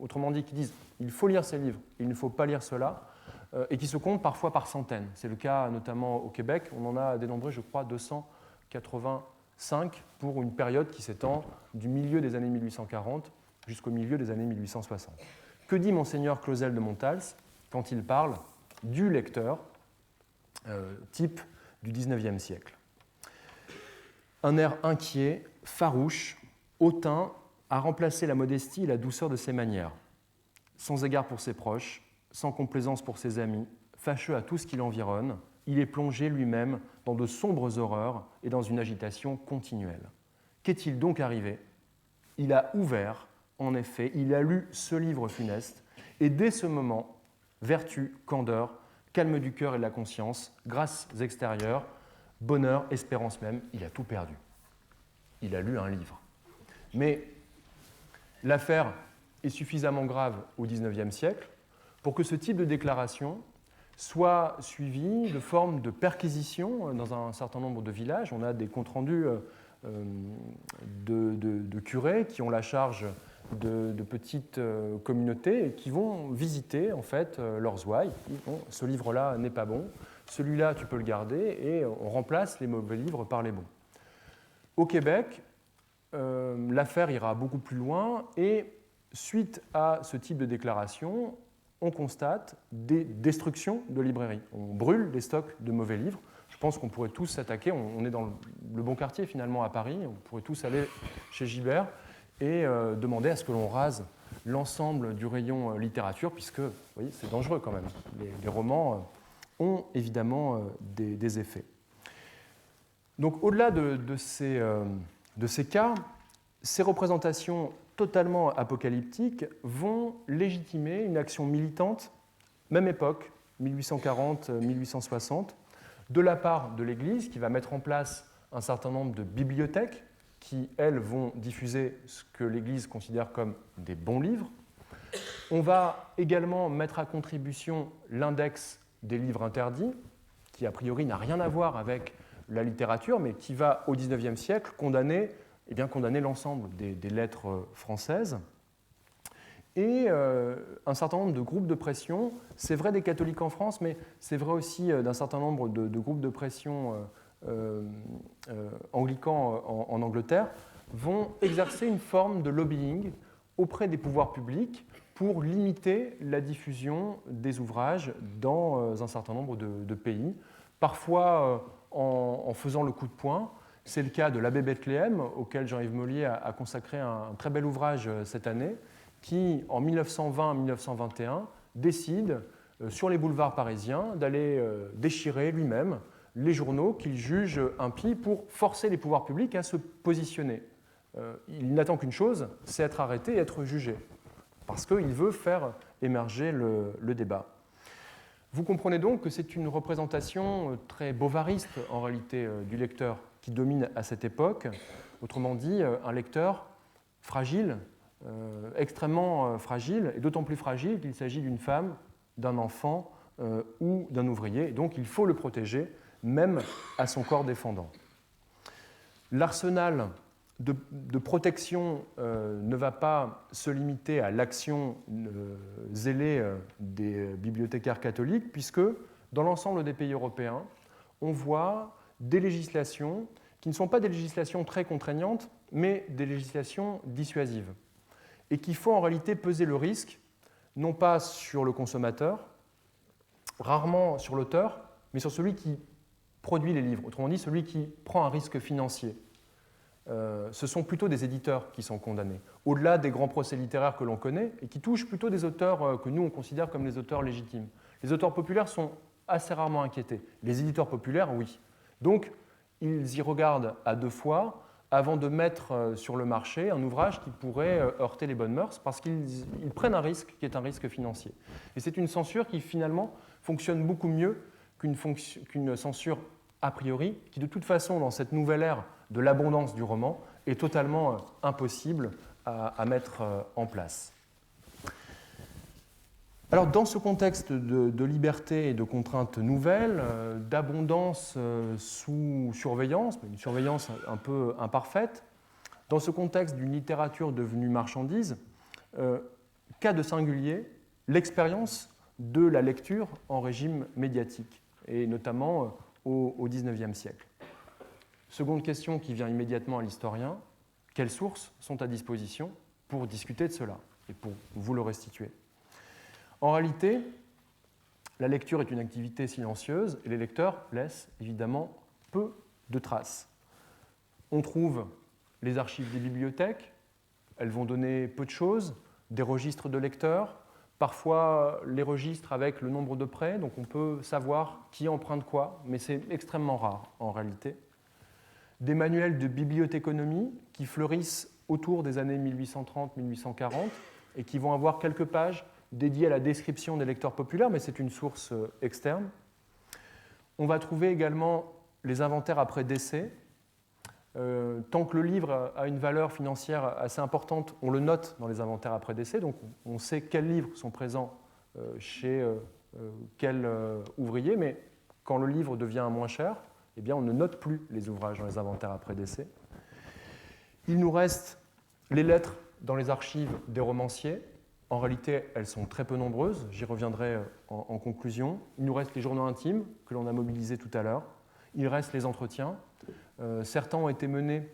autrement dit qui disent il faut lire ces livres, il ne faut pas lire cela, et qui se comptent parfois par centaines. C'est le cas notamment au Québec, on en a dénombré, je crois, 285 pour une période qui s'étend du milieu des années 1840 jusqu'au milieu des années 1860. Que dit Monseigneur Clausel de Montals quand il parle du lecteur type du XIXe siècle? Un air inquiet, farouche, hautain, a remplacé la modestie et la douceur de ses manières. Sans égard pour ses proches, sans complaisance pour ses amis, fâcheux à tout ce qui l'environne, il est plongé lui-même dans de sombres horreurs et dans une agitation continuelle. Qu'est-il donc arrivé? Il a ouvert, en effet, il a lu ce livre funeste, et dès ce moment, vertu, candeur, calme du cœur et de la conscience, grâces extérieures, bonheur, espérance même, il a tout perdu. Il a lu un livre. Mais l'affaire est suffisamment grave au XIXe siècle pour que ce type de déclaration soit suivi de formes de perquisitions dans un certain nombre de villages. On a des comptes rendus de curés qui ont la charge de petites communautés et qui vont visiter en fait leurs ouailles. Bon, ce livre-là n'est pas bon, celui-là tu peux le garder, et on remplace les mauvais livres par les bons. Au Québec, l'affaire ira beaucoup plus loin et suite à ce type de déclaration, on constate des destructions de librairies. On brûle des stocks de mauvais livres. Je pense qu'on pourrait tous s'attaquer, on est dans le bon quartier finalement à Paris, on pourrait tous aller chez Gilbert et demander à ce que l'on rase l'ensemble du rayon littérature, puisque vous voyez, c'est dangereux quand même. Les romans ont évidemment des effets. Donc au-delà de ces cas, ces représentations totalement apocalyptiques vont légitimer une action militante, même époque, 1840-1860, de la part de l'Église, qui va mettre en place un certain nombre de bibliothèques qui, elles, vont diffuser ce que l'Église considère comme des bons livres. On va également mettre à contribution l'index des livres interdits, qui a priori n'a rien à voir avec la littérature, mais qui va, au XIXe siècle, condamner l'ensemble des lettres françaises. Et un certain nombre de groupes de pression, c'est vrai des catholiques en France, mais c'est vrai aussi d'un certain nombre de groupes de pression anglicans en Angleterre, vont exercer une forme de lobbying auprès des pouvoirs publics pour limiter la diffusion des ouvrages dans un certain nombre de pays, parfois en faisant le coup de poing. C'est le cas de l'abbé Bethléem, auquel Jean-Yves Mollier a consacré un très bel ouvrage cette année, qui, en 1920-1921, décide, sur les boulevards parisiens, d'aller déchirer lui-même les journaux qu'il juge impies pour forcer les pouvoirs publics à se positionner. Il n'attend qu'une chose, c'est être arrêté et être jugé, parce qu'il veut faire émerger le débat. Vous comprenez donc que c'est une représentation très bovariste, en réalité, du lecteur qui domine à cette époque. Autrement dit, un lecteur fragile, extrêmement fragile, et d'autant plus fragile qu'il s'agit d'une femme, d'un enfant ou d'un ouvrier. Et donc il faut le protéger, même à son corps défendant. L'arsenal de protection ne va pas se limiter à l'action zélée des bibliothécaires catholiques, puisque dans l'ensemble des pays européens, on voit des législations qui ne sont pas des législations très contraignantes, mais des législations dissuasives, et qui font en réalité peser le risque, non pas sur le consommateur, rarement sur l'auteur, mais sur celui qui produit les livres, autrement dit celui qui prend un risque financier. Ce sont plutôt des éditeurs qui sont condamnés, au-delà des grands procès littéraires que l'on connaît, et qui touchent plutôt des auteurs que nous on considère comme les auteurs légitimes. Les auteurs populaires sont assez rarement inquiétés, les éditeurs populaires, oui. Donc, ils y regardent à deux fois avant de mettre sur le marché un ouvrage qui pourrait heurter les bonnes mœurs, parce qu'ils prennent un risque qui est un risque financier. Et c'est une censure qui, finalement, fonctionne beaucoup mieux qu'une censure a priori, qui, de toute façon, dans cette nouvelle ère de l'abondance du roman, est totalement impossible à mettre en place. Alors, dans ce contexte de liberté et de contraintes nouvelles, d'abondance sous surveillance, une surveillance un peu imparfaite, dans ce contexte d'une littérature devenue marchandise, cas de singulier, l'expérience de la lecture en régime médiatique, et notamment au XIXe siècle. Seconde question qui vient immédiatement à l'historien, quelles sources sont à disposition pour discuter de cela et pour vous le restituer ? En réalité, la lecture est une activité silencieuse et les lecteurs laissent évidemment peu de traces. On trouve les archives des bibliothèques, elles vont donner peu de choses, des registres de lecteurs, parfois les registres avec le nombre de prêts, donc on peut savoir qui emprunte quoi, mais c'est extrêmement rare en réalité. Des manuels de bibliothéconomie qui fleurissent autour des années 1830-1840 et qui vont avoir quelques pages dédiées à la description des lecteurs populaires, mais c'est une source externe. On va trouver également les inventaires après décès, Tant que le livre a une valeur financière assez importante, on le note dans les inventaires après décès, donc on sait quels livres sont présents chez quel ouvrier, mais quand le livre devient moins cher, eh bien, on ne note plus les ouvrages dans les inventaires après décès. Il nous reste les lettres dans les archives des romanciers. En réalité, elles sont très peu nombreuses, j'y reviendrai en conclusion. Il nous reste les journaux intimes, que l'on a mobilisés tout à l'heure. Il reste les entretiens. Certains ont été menés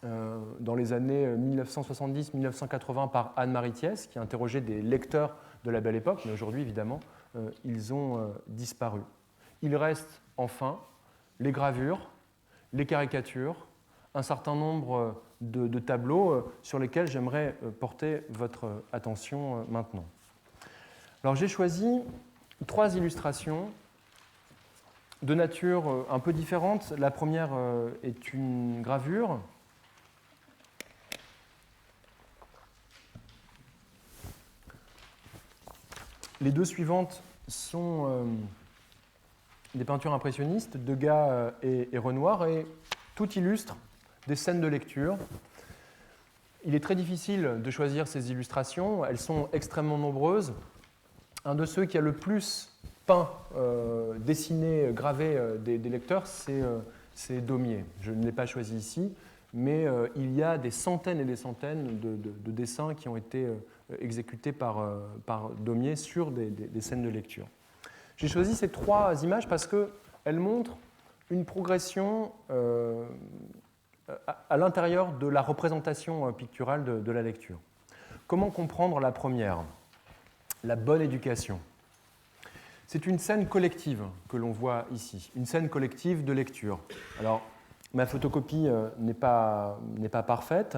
dans les années 1970-1980 par Anne-Marie Thiès, qui interrogeait des lecteurs de la Belle Époque, mais aujourd'hui, évidemment, ils ont disparu. Il reste enfin les gravures, les caricatures, un certain nombre de tableaux sur lesquels j'aimerais porter votre attention maintenant. Alors j'ai choisi 3 illustrations de nature un peu différente. La première est une gravure. Les 2 suivantes sont des peintures impressionnistes, Degas et Renoir, et tout illustre des scènes de lecture. Il est très difficile de choisir ces illustrations, elles sont extrêmement nombreuses. Un de ceux qui a le plus peint, dessiné, gravé des lecteurs, c'est Daumier. Je ne l'ai pas choisi ici, mais il y a des centaines et des centaines de dessins qui ont été exécutés par Daumier sur des scènes de lecture. J'ai choisi ces 3 images parce qu'elles montrent une progression à l'intérieur de la représentation picturale de la lecture. Comment comprendre la première ? La bonne éducation. C'est une scène collective que l'on voit ici, une scène collective de lecture. Alors, ma photocopie n'est pas parfaite.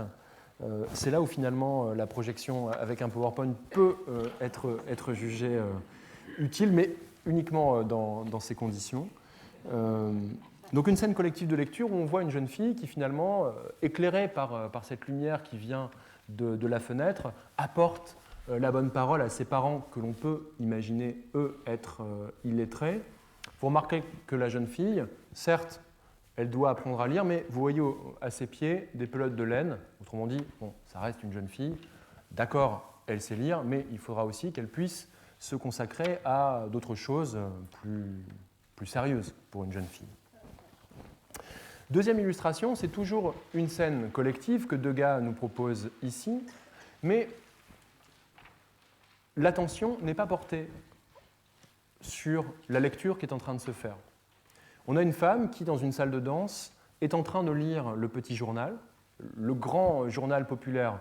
C'est là où finalement la projection avec un PowerPoint peut être jugée utile, mais uniquement dans ces conditions. Donc une scène collective de lecture où on voit une jeune fille qui finalement, éclairée par cette lumière qui vient de la fenêtre, apporte la bonne parole à ses parents que l'on peut imaginer, eux, être illettrés. Vous remarquez que la jeune fille, certes, elle doit apprendre à lire, mais vous voyez à ses pieds des pelotes de laine. Autrement dit, bon, ça reste une jeune fille. D'accord, elle sait lire, mais il faudra aussi qu'elle puisse se consacrer à d'autres choses plus sérieuses pour une jeune fille. Deuxième illustration, c'est toujours une scène collective que Degas nous propose ici, mais l'attention n'est pas portée sur la lecture qui est en train de se faire. On a une femme qui, dans une salle de danse, est en train de lire le petit journal, le grand journal populaire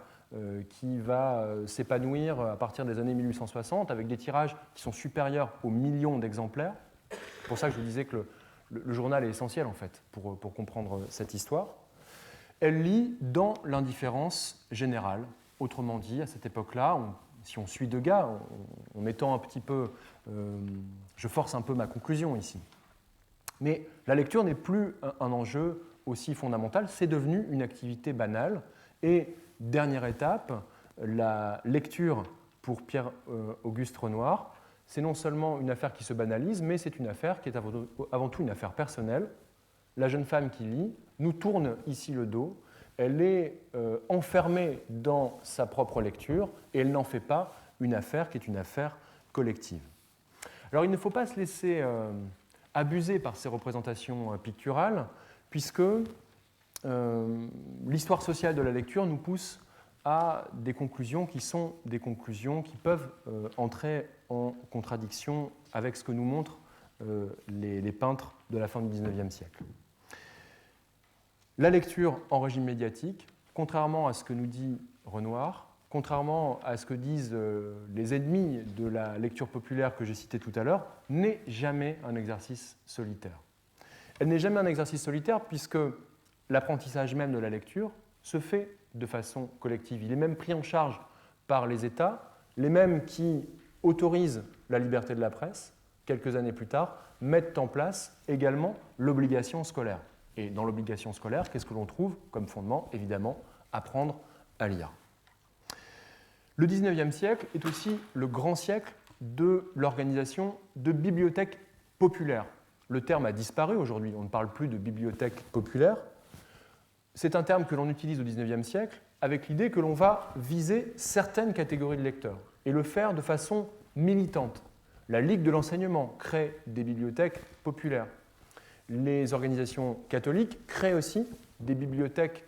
qui va s'épanouir à partir des années 1860 avec des tirages qui sont supérieurs aux millions d'exemplaires. C'est pour ça que je vous disais que le journal est essentiel en fait pour comprendre cette histoire. Elle lit dans l'indifférence générale. Autrement dit, à cette époque-là, si on suit Degas, on étend un petit peu, je force un peu ma conclusion ici. Mais la lecture n'est plus un enjeu aussi fondamental, c'est devenu une activité banale. Et dernière étape, la lecture pour Pierre-Auguste Renoir, c'est non seulement une affaire qui se banalise, mais c'est une affaire qui est avant tout une affaire personnelle. La jeune femme qui lit nous tourne ici le dos, elle est enfermée dans sa propre lecture et elle n'en fait pas une affaire qui est une affaire collective. Alors il ne faut pas se laisser abuser par ces représentations picturales, puisque l'histoire sociale de la lecture nous pousse à des conclusions qui sont des conclusions qui peuvent entrer en contradiction avec ce que nous montrent les peintres de la fin du XIXe siècle. La lecture en régime médiatique, contrairement à ce que nous dit Renoir, contrairement à ce que disent les ennemis de la lecture populaire que j'ai cité tout à l'heure, n'est jamais un exercice solitaire. Elle n'est jamais un exercice solitaire puisque l'apprentissage même de la lecture se fait de façon collective. Il est même pris en charge par les États, les mêmes qui autorisent la liberté de la presse, quelques années plus tard, mettent en place également l'obligation scolaire. Et dans l'obligation scolaire, qu'est-ce que l'on trouve comme fondement ? Évidemment, apprendre à lire. Le XIXe siècle est aussi le grand siècle de l'organisation de bibliothèques populaires. Le terme a disparu aujourd'hui, on ne parle plus de bibliothèque populaire. c'est un terme que l'on utilise au XIXe siècle avec l'idée que l'on va viser certaines catégories de lecteurs et le faire de façon militante. La Ligue de l'enseignement crée des bibliothèques populaires. Les organisations catholiques créent aussi des bibliothèques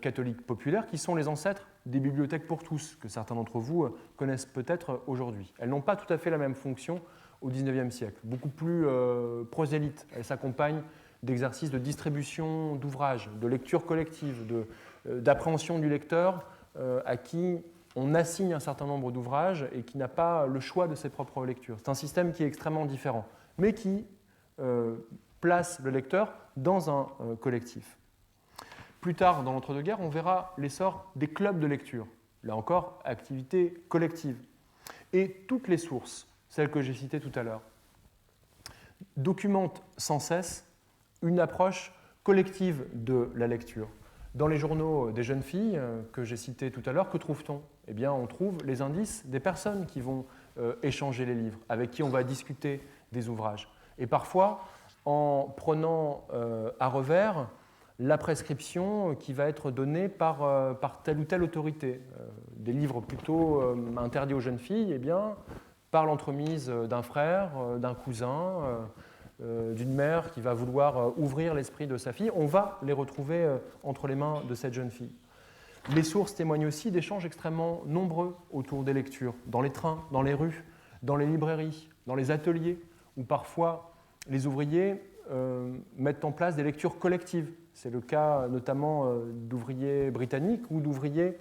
catholiques populaires qui sont les ancêtres des bibliothèques pour tous, que certains d'entre vous connaissent peut-être aujourd'hui. Elles n'ont pas tout à fait la même fonction au XIXe siècle, beaucoup plus prosélytes. Elles s'accompagnent d'exercices de distribution d'ouvrages, de lecture collective, d'appréhension du lecteur à qui on assigne un certain nombre d'ouvrages et qui n'a pas le choix de ses propres lectures. C'est un système qui est extrêmement différent, mais qui place le lecteur dans un collectif. Plus tard, dans l'entre-deux-guerres, on verra l'essor des clubs de lecture. Là encore, activité collective. Et toutes les sources, celles que j'ai citées tout à l'heure, documentent sans cesse une approche collective de la lecture. Dans les journaux des jeunes filles que j'ai cités tout à l'heure, que trouve-t-on ? Eh bien, on trouve les indices des personnes qui vont échanger les livres, avec qui on va discuter des ouvrages. Et parfois, en prenant à revers la prescription qui va être donnée par telle ou telle autorité. Des livres plutôt interdits aux jeunes filles, eh bien, par l'entremise d'un frère, d'un cousin, d'une mère qui va vouloir ouvrir l'esprit de sa fille, on va les retrouver entre les mains de cette jeune fille. Les sources témoignent aussi d'échanges extrêmement nombreux autour des lectures, dans les trains, dans les rues, dans les librairies, dans les ateliers, où parfois les ouvriers mettent en place des lectures collectives. C'est le cas notamment d'ouvriers britanniques ou d'ouvriers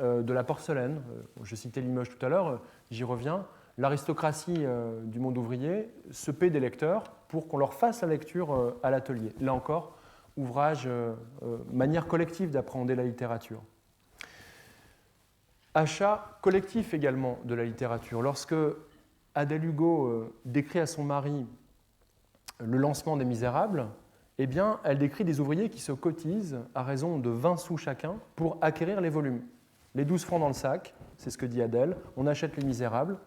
de la porcelaine. Je citais Limoges tout à l'heure, j'y reviens. L'aristocratie du monde ouvrier se paie des lecteurs pour qu'on leur fasse la lecture à l'atelier. Là encore, ouvrage, manière collective d'appréhender la littérature. Achat collectif également de la littérature. Lorsque Adèle Hugo décrit à son mari le lancement des Misérables, eh bien, elle décrit des ouvriers qui se cotisent à raison de 20 sous chacun pour acquérir les volumes. Les 12 francs dans le sac, c'est ce que dit Adèle, on achète les Misérables,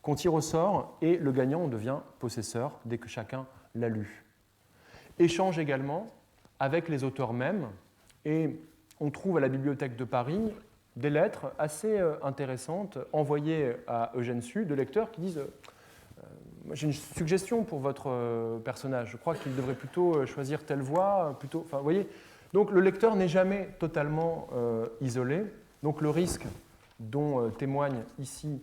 qu'on tire au sort et le gagnant devient possesseur dès que chacun l'a lu. Échange également avec les auteurs mêmes et on trouve à la Bibliothèque de Paris des lettres assez intéressantes envoyées à Eugène Sue de lecteurs qui disent j'ai une suggestion pour votre personnage, je crois qu'il devrait plutôt choisir telle voie, plutôt. Enfin, vous voyez, donc le lecteur n'est jamais totalement isolé. Donc le risque dont témoignent ici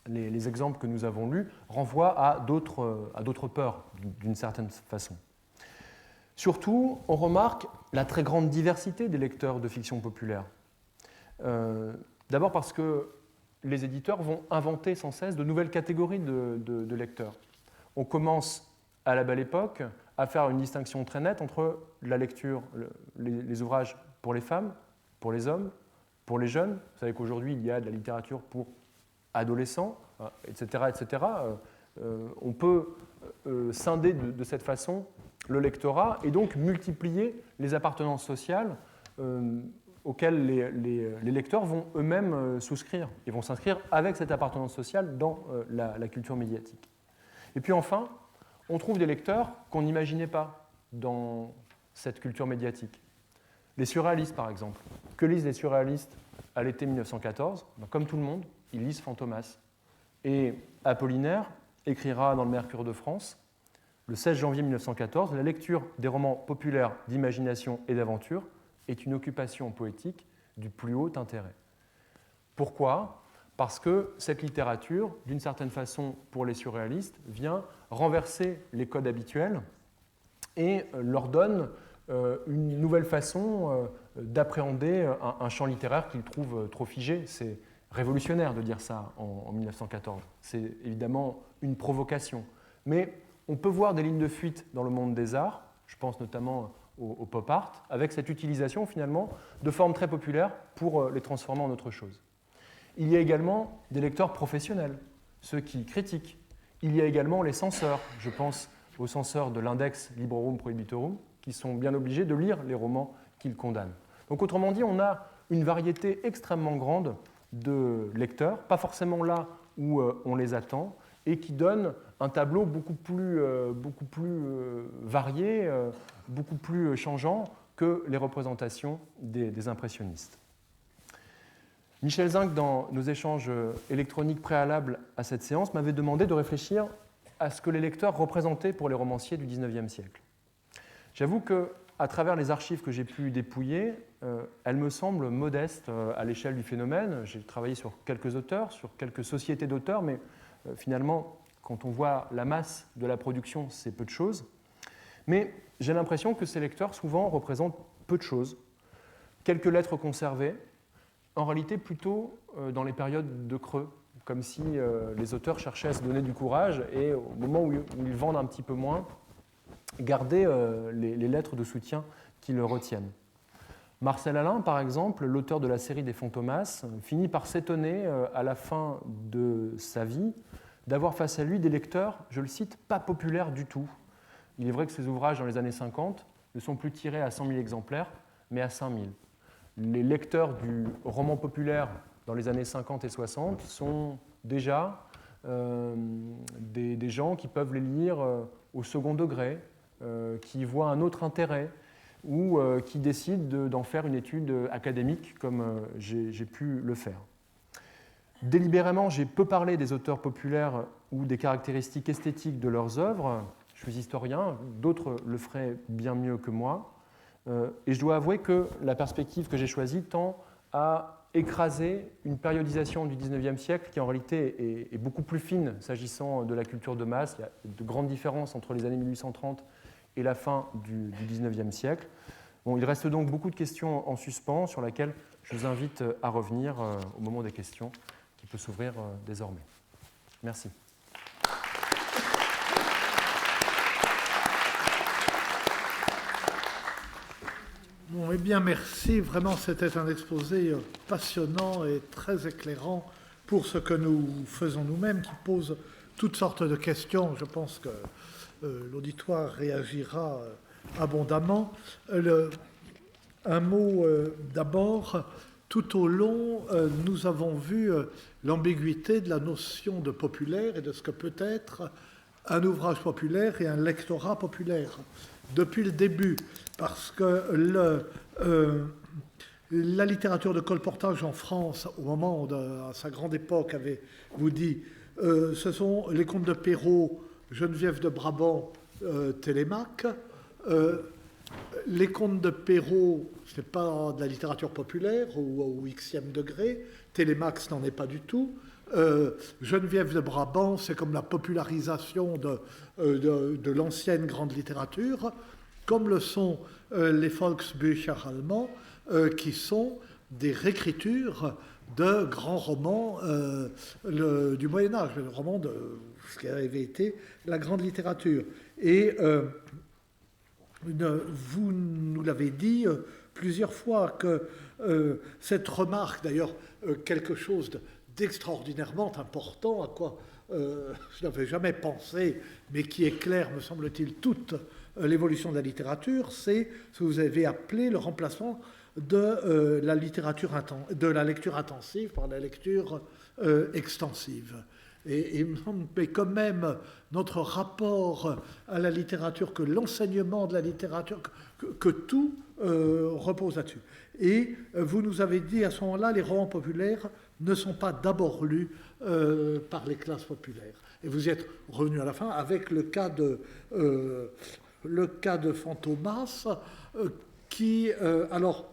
les exemples que nous avons lus renvoie à d'autres peurs, d'une certaine façon. Surtout, on remarque la très grande diversité des lecteurs de fiction populaire. D'abord parce que les éditeurs vont inventer sans cesse de nouvelles catégories de lecteurs. On commence à la Belle Époque à faire une distinction très nette entre la lecture, les ouvrages pour les femmes, pour les hommes, pour les jeunes. Vous savez qu'aujourd'hui, il y a de la littérature pour adolescents, etc. etc. On peut scinder de cette façon le lectorat et donc multiplier les appartenances sociales auxquelles les lecteurs vont eux-mêmes souscrire et vont s'inscrire avec cette appartenance sociale dans la culture médiatique. Et puis enfin, on trouve des lecteurs qu'on n'imaginait pas dans cette culture médiatique. Les surréalistes, par exemple. Que lisent les surréalistes à l'été 1914 ? Comme tout le monde, ils lisent Fantomas. Et Apollinaire écrira dans le Mercure de France, le 16 janvier 1914, la lecture des romans populaires d'imagination et d'aventure est une occupation poétique du plus haut intérêt. Pourquoi ? Parce que cette littérature, d'une certaine façon pour les surréalistes, vient renverser les codes habituels et leur donne une nouvelle façon d'appréhender un champ littéraire qu'ils trouvent trop figé. C'est révolutionnaire de dire ça en 1914. C'est évidemment une provocation. Mais on peut voir des lignes de fuite dans le monde des arts, je pense notamment au pop art, avec cette utilisation finalement de formes très populaires pour les transformer en autre chose. Il y a également des lecteurs professionnels, ceux qui critiquent. Il y a également les censeurs, je pense aux censeurs de l'index Librorum Prohibitorum, qui sont bien obligés de lire les romans qu'ils condamnent. Donc autrement dit, on a une variété extrêmement grande de lecteurs, pas forcément là où on les attend, et qui donnent un tableau beaucoup plus varié, beaucoup plus changeant que les représentations des impressionnistes. Michel Zinc, dans nos échanges électroniques préalables à cette séance, m'avait demandé de réfléchir à ce que les lecteurs représentaient pour les romanciers du XIXe siècle. J'avoue qu'à travers les archives que j'ai pu dépouiller, elles me semblent modestes à l'échelle du phénomène. J'ai travaillé sur quelques auteurs, sur quelques sociétés d'auteurs, mais finalement, quand on voit la masse de la production, c'est peu de choses. Mais j'ai l'impression que ces lecteurs, souvent, représentent peu de choses. Quelques lettres conservées, en réalité plutôt dans les périodes de creux, comme si les auteurs cherchaient à se donner du courage et au moment où ils vendent un petit peu moins, garder les lettres de soutien qui le retiennent. Marcel Alain, par exemple, l'auteur de la série des Fantomas, finit par s'étonner à la fin de sa vie d'avoir face à lui des lecteurs, je le cite, pas populaires du tout. Il est vrai que ses ouvrages dans les années 50 ne sont plus tirés à 100 000 exemplaires, mais à 5 000. Les lecteurs du roman populaire dans les années 50 et 60 sont déjà des gens qui peuvent les lire au second degré, qui voient un autre intérêt ou qui décident d'en faire une étude académique comme j'ai pu le faire. Délibérément, j'ai peu parlé des auteurs populaires ou des caractéristiques esthétiques de leurs œuvres. Je suis historien, d'autres le feraient bien mieux que moi. Et je dois avouer que la perspective que j'ai choisie tend à écraser une périodisation du XIXe siècle qui en réalité est beaucoup plus fine s'agissant de la culture de masse. Il y a de grandes différences entre les années 1830 et la fin du XIXe siècle. Bon, il reste donc beaucoup de questions en suspens sur lesquelles je vous invite à revenir au moment des questions qui peut s'ouvrir désormais. Merci.
Bon, eh bien, merci. Vraiment, c'était un exposé passionnant et très éclairant pour ce que nous faisons nous-mêmes, qui pose toutes sortes de questions. Je pense que l'auditoire réagira abondamment. Un mot d'abord. Tout au long, nous avons vu l'ambiguïté de la notion de populaire et de ce que peut être un ouvrage populaire et un lectorat populaire. Depuis le début, parce que la littérature de colportage en France, au moment à sa grande époque, vous dit ce sont les contes de Perrault, Geneviève de Brabant, Télémaque. Les contes de Perrault, ce n'est pas de la littérature populaire au xème degré. Télémaque, ce n'en est pas du tout. Geneviève de Brabant, c'est comme la popularisation de l'ancienne grande littérature, comme le sont les Volksbücher allemands, qui sont des réécritures de grands romans du Moyen-Âge, le roman de ce qui avait été la grande littérature. Et vous nous l'avez dit plusieurs fois que cette remarque, d'ailleurs, quelque chose d'extraordinairement important, à quoi je n'avais jamais pensé, mais qui éclaire, me semble-t-il, toute l'évolution de la littérature, c'est ce que vous avez appelé le remplacement de la lecture intensive par la lecture extensive. Mais quand même, notre rapport à la littérature, que l'enseignement de la littérature, que tout repose là-dessus. Et vous nous avez dit à ce moment-là, les romans populaires ne sont pas d'abord lus par les classes populaires. Et vous y êtes revenu à la fin avec le cas de Fantomas, qui, alors,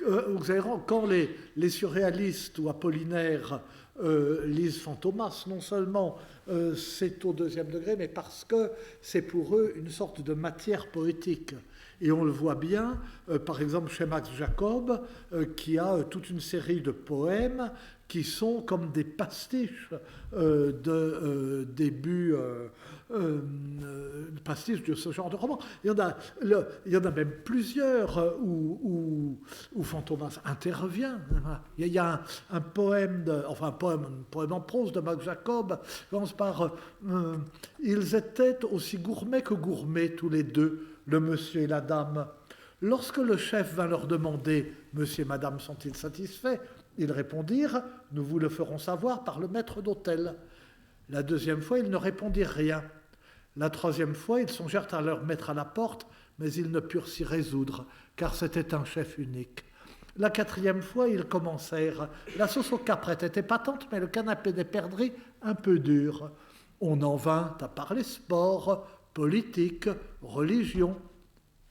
vous allez voir, quand les surréalistes ou Apollinaire lisent Fantomas, non seulement c'est au deuxième degré, mais parce que c'est pour eux une sorte de matière poétique. Et on le voit bien, par exemple, chez Max Jacob, qui a toute une série de poèmes qui sont comme des pastiches de début, pastiches de ce genre de roman. Il y en a même plusieurs où Fantomas intervient. Il y a un poème, un poème en prose de Max Jacob, qui commence par ils étaient aussi gourmets que gourmets tous les deux, le monsieur et la dame. Lorsque le chef vint leur demander « Monsieur et madame sont-ils satisfaits ?» ils répondirent « Nous vous le ferons savoir par le maître d'hôtel. » La deuxième fois, ils ne répondirent rien. La troisième fois, ils songèrent à leur mettre à la porte mais ils ne purent s'y résoudre, car c'était un chef unique. La 4e fois, ils commencèrent. La sauce aux caprettes était patente, mais le canapé des perdrix un peu dur. On en vint à parler sport, politique, religion.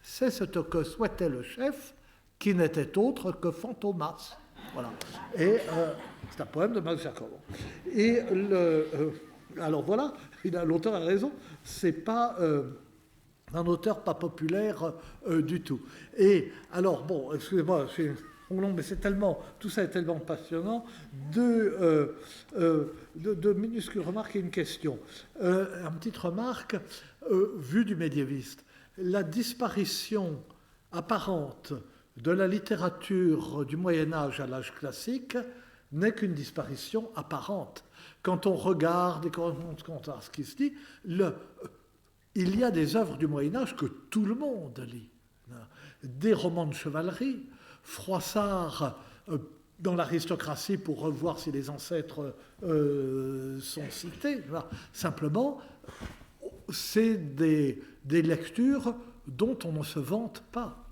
C'est ce que souhaitait le chef, qui n'était autre que Fantomas. Voilà. Et c'est un poème de Max Jacob. Et alors voilà, l'auteur a raison, c'est pas un auteur pas populaire du tout. Et alors, bon, excusez-moi, c'est long, mais c'est tellement, tout ça est tellement passionnant. Deux minuscules remarques et une question. Une petite remarque, vue du médiéviste. La disparition apparente de la littérature du Moyen-Âge à l'âge classique n'est qu'une disparition apparente. Quand on regarde et quand on compte ce qui se dit, il y a des œuvres du Moyen-Âge que tout le monde lit. Des romans de chevalerie, Froissart dans l'aristocratie pour revoir si les ancêtres sont cités. Simplement, c'est des lectures dont on ne se vante pas.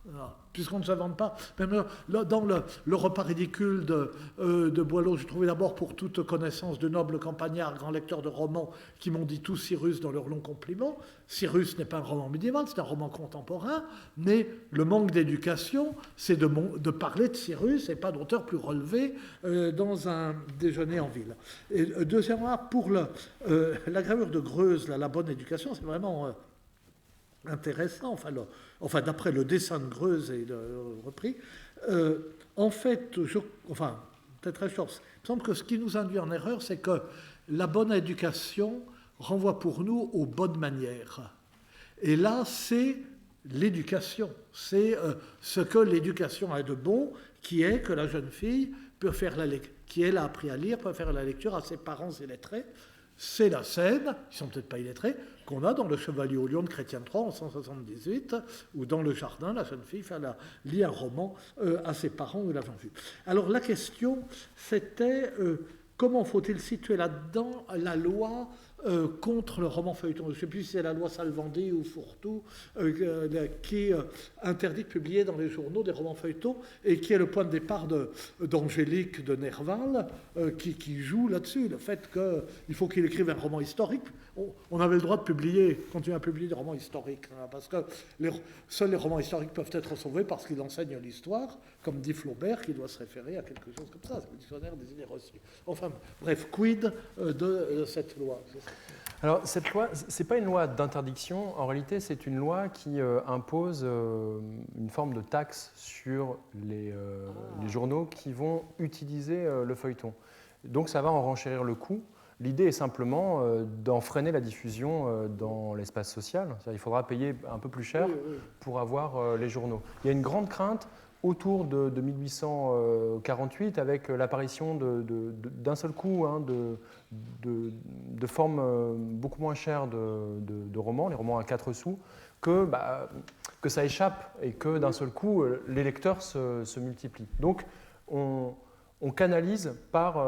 Puisqu'on ne se vante pas. Même dans le repas ridicule de Boileau, j'ai trouvé d'abord pour toute connaissance de nobles campagnards, grands lecteurs de romans, qui m'ont dit tout Cyrus dans leurs longs compliments. Cyrus n'est pas un roman médiéval, c'est un roman contemporain, mais le manque d'éducation, c'est de parler de Cyrus et pas d'auteur plus relevé dans un déjeuner en ville. Et deuxièmement, pour la gravure de Greuze, la bonne éducation, c'est vraiment intéressant, enfin d'après le dessin de Greuze et repris, en fait, peut-être très short, il me semble que ce qui nous induit en erreur, c'est que la bonne éducation renvoie pour nous aux bonnes manières. Et là, c'est l'éducation, c'est ce que l'éducation a de bon, qui est que la jeune fille peut faire qui elle a appris à lire, peut faire la lecture à ses parents illettrés. C'est la scène, ils ne sont peut-être pas illettrés, qu'on a dans Le Chevalier au Lion de Chrétien III en 178, où dans le jardin, la jeune fille lit un roman à ses parents ou l'avant vu. Alors la question, c'était comment faut-il situer là-dedans la loi contre le roman feuilleton. Je ne sais plus si c'est la loi Salvandi ou Fourtou qui interdit de publier dans les journaux des romans feuilletons et qui est le point de départ d'Angélique de Nerval qui joue là-dessus, le fait qu'il faut qu'il écrive un roman historique. On avait le droit de continuer à publier des romans historiques, hein, parce que seuls les romans historiques peuvent être sauvés parce qu'ils enseignent l'histoire, comme dit Flaubert, qui doit se référer à quelque chose comme ça, c'est le dictionnaire des idées reçues. Enfin, bref, quid de cette loi?
Alors, cette loi, ce n'est pas une loi d'interdiction, en réalité, c'est une loi qui impose une forme de taxe sur les journaux qui vont utiliser le feuilleton. Donc, ça va en renchérir le coût. L'idée est simplement d'en freiner la diffusion dans l'espace social. C'est-à-dire, il faudra payer un peu plus cher pour avoir les journaux. Il y a une grande crainte autour de 1848 avec l'apparition d'un seul coup de formes beaucoup moins chères de romans, les romans à 4 sous, que ça échappe et que d'un seul coup les lecteurs se multiplient. Donc on canalise par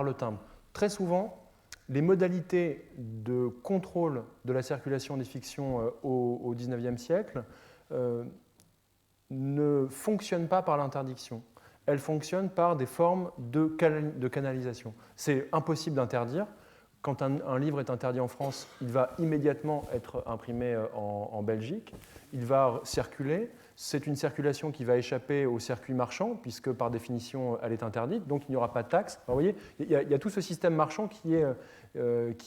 le timbre. Très souvent, les modalités de contrôle de la circulation des fictions au XIXe siècle ne fonctionnent pas par l'interdiction. Elles fonctionnent par des formes de canalisation. C'est impossible d'interdire. Quand un livre est interdit en France, il va immédiatement être imprimé en Belgique. Il va circuler. C'est une circulation qui va échapper au circuit marchand, puisque par définition, elle est interdite. Donc, il n'y aura pas de taxe. Alors, vous voyez, il y a tout ce système marchand qui est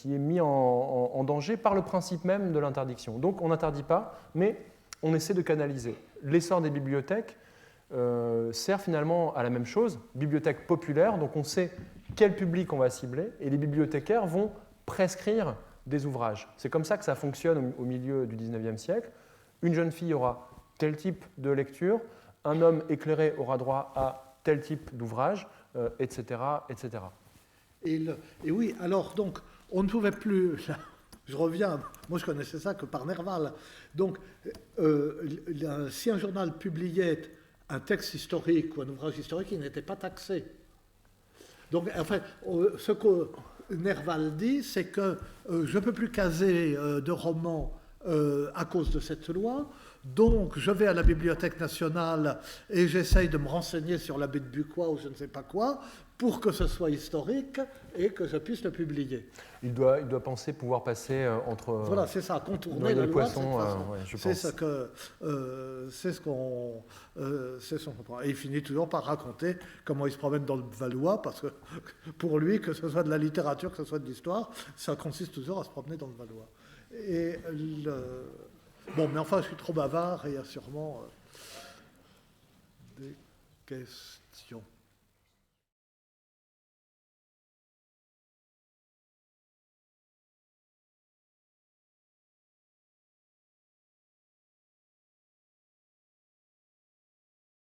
mis en danger par le principe même de l'interdiction. Donc, on n'interdit pas, mais on essaie de canaliser. L'essor des bibliothèques sert finalement à la même chose, bibliothèque populaire, donc on sait quel public on va cibler, et les bibliothécaires vont prescrire des ouvrages. C'est comme ça que ça fonctionne au milieu du XIXe siècle. Une jeune fille aura tel type de lecture, un homme éclairé aura droit à tel type d'ouvrage, etc., etc. Et
oui, alors donc, on ne pouvait plus... Je reviens, moi je connaissais ça que par Nerval. Donc, si un journal publiait un texte historique ou un ouvrage historique, il n'était pas taxé. Donc, enfin, ce que Nerval dit, c'est que je ne peux plus caser de romans à cause de cette loi. Donc, je vais à la Bibliothèque nationale et j'essaye de me renseigner sur l'abbé de Bucquoy ou je ne sais pas quoi, pour que ce soit historique et que je puisse le publier.
Il doit penser pouvoir passer entre...
Voilà, c'est ça, contourner la loi
poissons,
de cette façon.
ouais, je
c'est
pense.
ce qu'on comprend. Et il finit toujours par raconter comment il se promène dans le Valois, parce que pour lui, que ce soit de la littérature, que ce soit de l'histoire, ça consiste toujours à se promener dans le Valois. Bon, mais enfin, je suis trop bavard et il y a sûrement des questions.